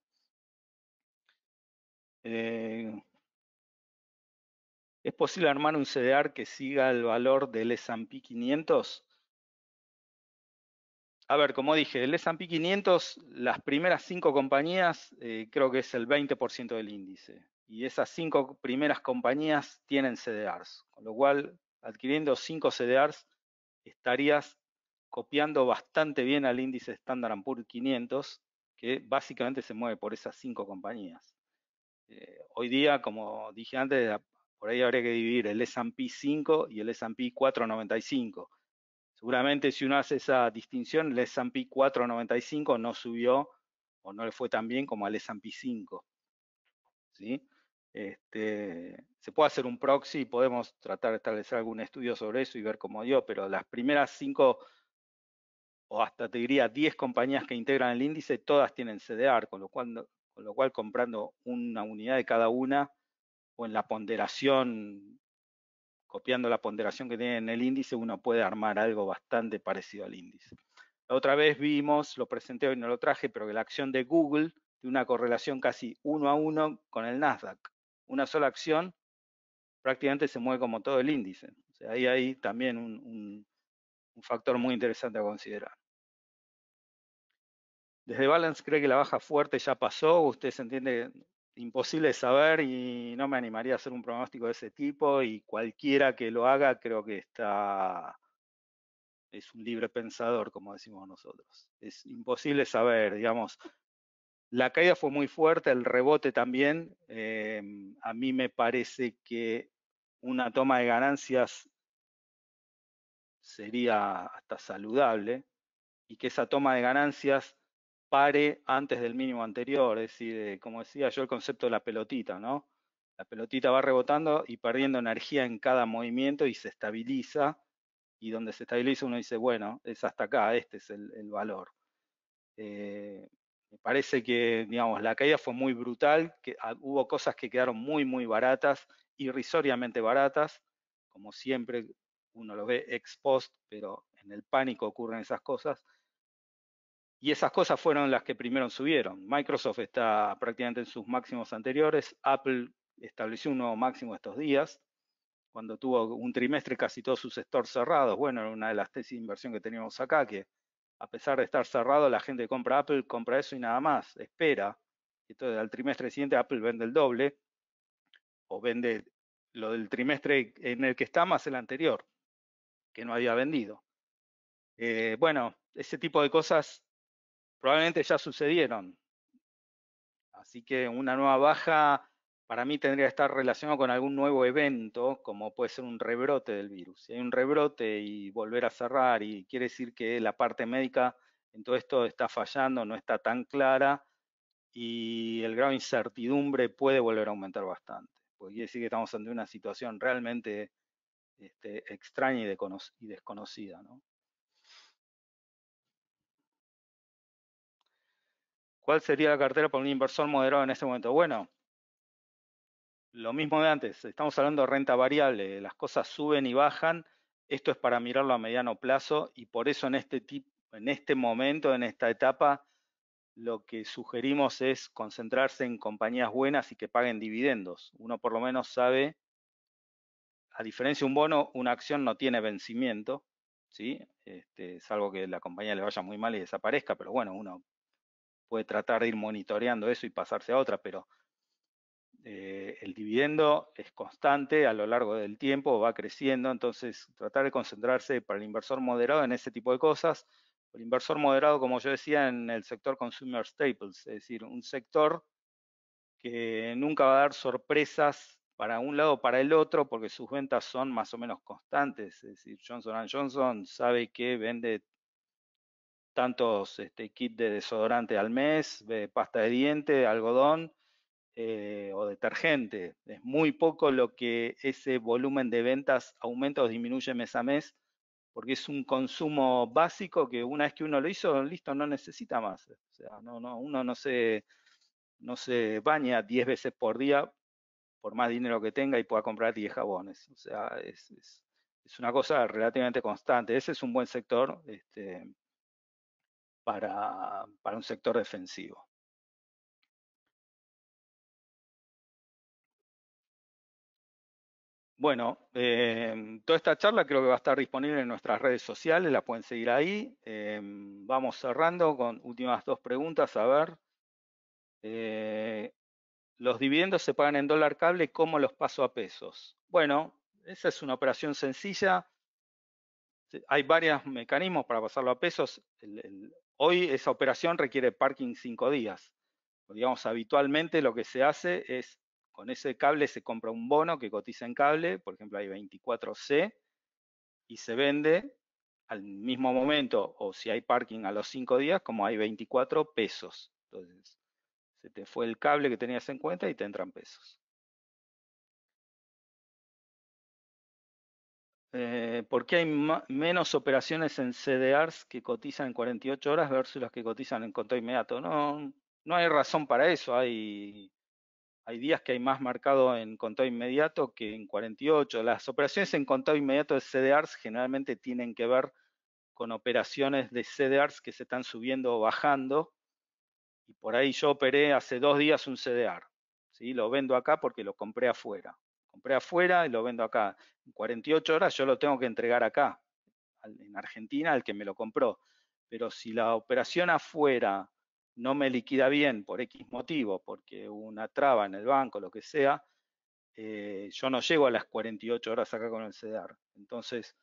¿Es posible armar un CDR que siga el valor del S&P 500? A ver, como dije, el S&P 500, las primeras 5 compañías, creo que es el 20% del índice. Y esas 5 primeras compañías tienen CDRs, con lo cual, adquiriendo 5 CDRs, estarías copiando bastante bien al índice Standard & Poor's 500, que básicamente se mueve por esas 5 compañías. Hoy día, como dije antes, por ahí habría que dividir el S&P 5 y el S&P 495. Seguramente si uno hace esa distinción, el S&P 495 no subió o no le fue tan bien como al S&P 5. ¿Sí? Se puede hacer un proxy y podemos tratar de establecer algún estudio sobre eso y ver cómo dio, pero las primeras 5 o hasta te diría 10 compañías que integran el índice, todas tienen CDR, con lo cual comprando una unidad de cada una o en la ponderación, copiando la ponderación que tiene en el índice, uno puede armar algo bastante parecido al índice. La otra vez vimos, lo presenté hoy, no lo traje, pero que la acción de Google tiene una correlación casi 1 a 1 con el Nasdaq. Una sola acción prácticamente se mueve como todo el índice. O sea, ahí hay también un factor muy interesante a considerar. Desde Balance cree que la baja fuerte ya pasó, usted se entiende imposible de saber y no me animaría a hacer un pronóstico de ese tipo y cualquiera que lo haga creo que es un libre pensador, como decimos nosotros. Es imposible saber, digamos, la caída fue muy fuerte, el rebote también. A mí me parece que una toma de ganancias sería hasta saludable y que esa toma de ganancias pare antes del mínimo anterior, es decir, como decía yo, el concepto de la pelotita, ¿no? La pelotita va rebotando y perdiendo energía en cada movimiento y se estabiliza, y donde se estabiliza uno dice, bueno, es hasta acá, este es el valor. Me parece que, digamos, la caída fue muy brutal, que hubo cosas que quedaron muy, muy baratas, irrisoriamente baratas, como siempre uno lo ve ex post, pero en el pánico ocurren esas cosas, y esas cosas fueron las que primero subieron. Microsoft está prácticamente en sus máximos anteriores, Apple estableció un nuevo máximo estos días, cuando tuvo un trimestre casi todos sus stores cerrados. Bueno, era una de las tesis de inversión que teníamos acá, que a pesar de estar cerrado, la gente compra Apple, compra eso y nada más, espera. Entonces al trimestre siguiente Apple vende el doble, o vende lo del trimestre en el que está más el anterior, que no había vendido. Bueno, ese tipo de cosas probablemente ya sucedieron. Así que una nueva baja para mí tendría que estar relacionado con algún nuevo evento, como puede ser un rebrote del virus. Si hay un rebrote y volver a cerrar, y quiere decir que la parte médica en todo esto está fallando, no está tan clara, y el grado de incertidumbre puede volver a aumentar bastante. Porque quiere decir que estamos ante una situación realmente extraña y desconocida, ¿no? ¿Cuál sería la cartera para un inversor moderado en este momento? Bueno, lo mismo de antes, estamos hablando de renta variable, las cosas suben y bajan, esto es para mirarlo a mediano plazo y por eso en este momento, en esta etapa, lo que sugerimos es concentrarse en compañías buenas y que paguen dividendos. Uno por lo menos sabe, a diferencia de un bono, una acción no tiene vencimiento, ¿sí? Salvo que la compañía le vaya muy mal y desaparezca, pero bueno, uno puede tratar de ir monitoreando eso y pasarse a otra, pero el dividendo es constante a lo largo del tiempo, va creciendo, entonces tratar de concentrarse para el inversor moderado en ese tipo de cosas. El inversor moderado, como yo decía, en el sector consumer staples, es decir, un sector que nunca va a dar sorpresas para un lado o para el otro, porque sus ventas son más o menos constantes. Es decir, Johnson & Johnson sabe que vende tantos kits de desodorante al mes, pasta de diente, algodón o detergente. Es muy poco lo que ese volumen de ventas aumenta o disminuye mes a mes, porque es un consumo básico que una vez que uno lo hizo, listo, no necesita más. O sea, uno no se baña 10 veces por día por más dinero que tenga y pueda comprar 10 jabones. O sea, es una cosa relativamente constante. Ese es un buen sector para un sector defensivo. Bueno, toda esta charla creo que va a estar disponible en nuestras redes sociales, la pueden seguir ahí. Vamos cerrando con últimas dos preguntas. A ver, los dividendos se pagan en dólar cable, ¿cómo los paso a pesos? Bueno, esa es una operación sencilla. Hay varios mecanismos para pasarlo a pesos. Hoy esa operación requiere parking 5 días. Digamos, habitualmente lo que se hace es, con ese cable se compra un bono que cotiza en cable, por ejemplo hay 24C, y se vende al mismo momento, o si hay parking a los 5 días, como hay 24 pesos. Entonces, se te fue el cable que tenías en cuenta y te entran pesos. ¿Por qué hay menos operaciones en CDRs que cotizan en 48 horas versus las que cotizan en contado inmediato? No hay razón para eso. Hay días que hay más mercado en contado inmediato que en 48. Las operaciones en contado inmediato de CDRs generalmente tienen que ver con operaciones de CDRs que se están subiendo o bajando. Y por ahí yo operé hace 2 días un CDR. ¿Sí? Lo vendo acá porque lo compré afuera. Compré afuera y lo vendo acá. En 48 horas yo lo tengo que entregar acá, en Argentina, al que me lo compró. Pero si la operación afuera no me liquida bien por X motivo, porque hubo una traba en el banco, lo que sea, yo no llego a las 48 horas acá con el CDR. Entonces,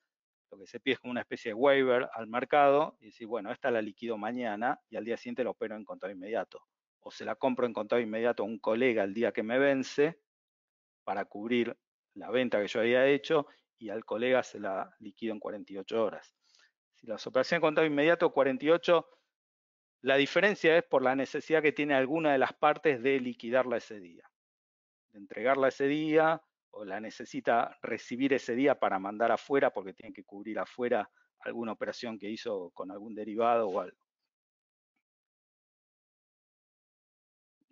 lo que se pide es como una especie de waiver al mercado y decir, bueno, esta la liquido mañana y al día siguiente la opero en contado inmediato. O se la compro en contado inmediato a un colega el día que me vence para cubrir la venta que yo había hecho y al colega se la liquido en 48 horas. Si las operaciones en contado inmediato, 48, la diferencia es por la necesidad que tiene alguna de las partes de liquidarla ese día, de entregarla ese día, o la necesita recibir ese día para mandar afuera porque tiene que cubrir afuera alguna operación que hizo con algún derivado o algo.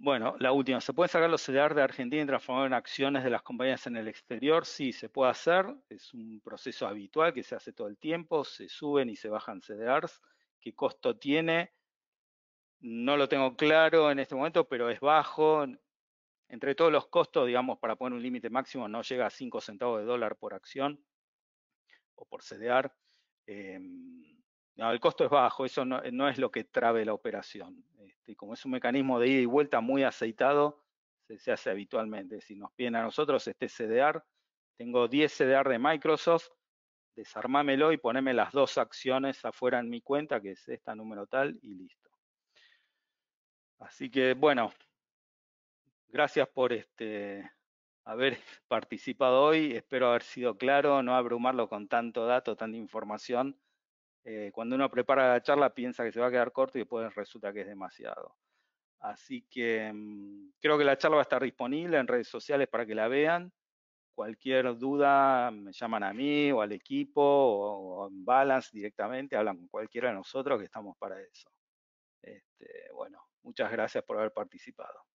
Bueno, la última, ¿se pueden sacar los CDR de Argentina y transformar en acciones de las compañías en el exterior? Sí, se puede hacer, es un proceso habitual que se hace todo el tiempo, se suben y se bajan CDRs. ¿Qué costo tiene? No lo tengo claro en este momento, pero es bajo. Entre todos los costos, digamos, para poner un límite máximo, no llega a 5 centavos de dólar por acción o por CDR. No, el costo es bajo, eso no es lo que trabe la operación. Como es un mecanismo de ida y vuelta muy aceitado, se hace habitualmente. Si nos piden a nosotros este CDR, tengo 10 CDR de Microsoft, desarmámelo y poneme las 2 acciones afuera en mi cuenta, que es esta número tal, y listo. Así que bueno, gracias por haber participado hoy. Espero haber sido claro, no abrumarlo con tanto dato, tanta información. Cuando uno prepara la charla piensa que se va a quedar corto y después resulta que es demasiado. Así que creo que la charla va a estar disponible en redes sociales para que la vean. Cualquier duda me llaman a mí o al equipo o en Balance directamente, hablan con cualquiera de nosotros que estamos para eso. Bueno, muchas gracias por haber participado.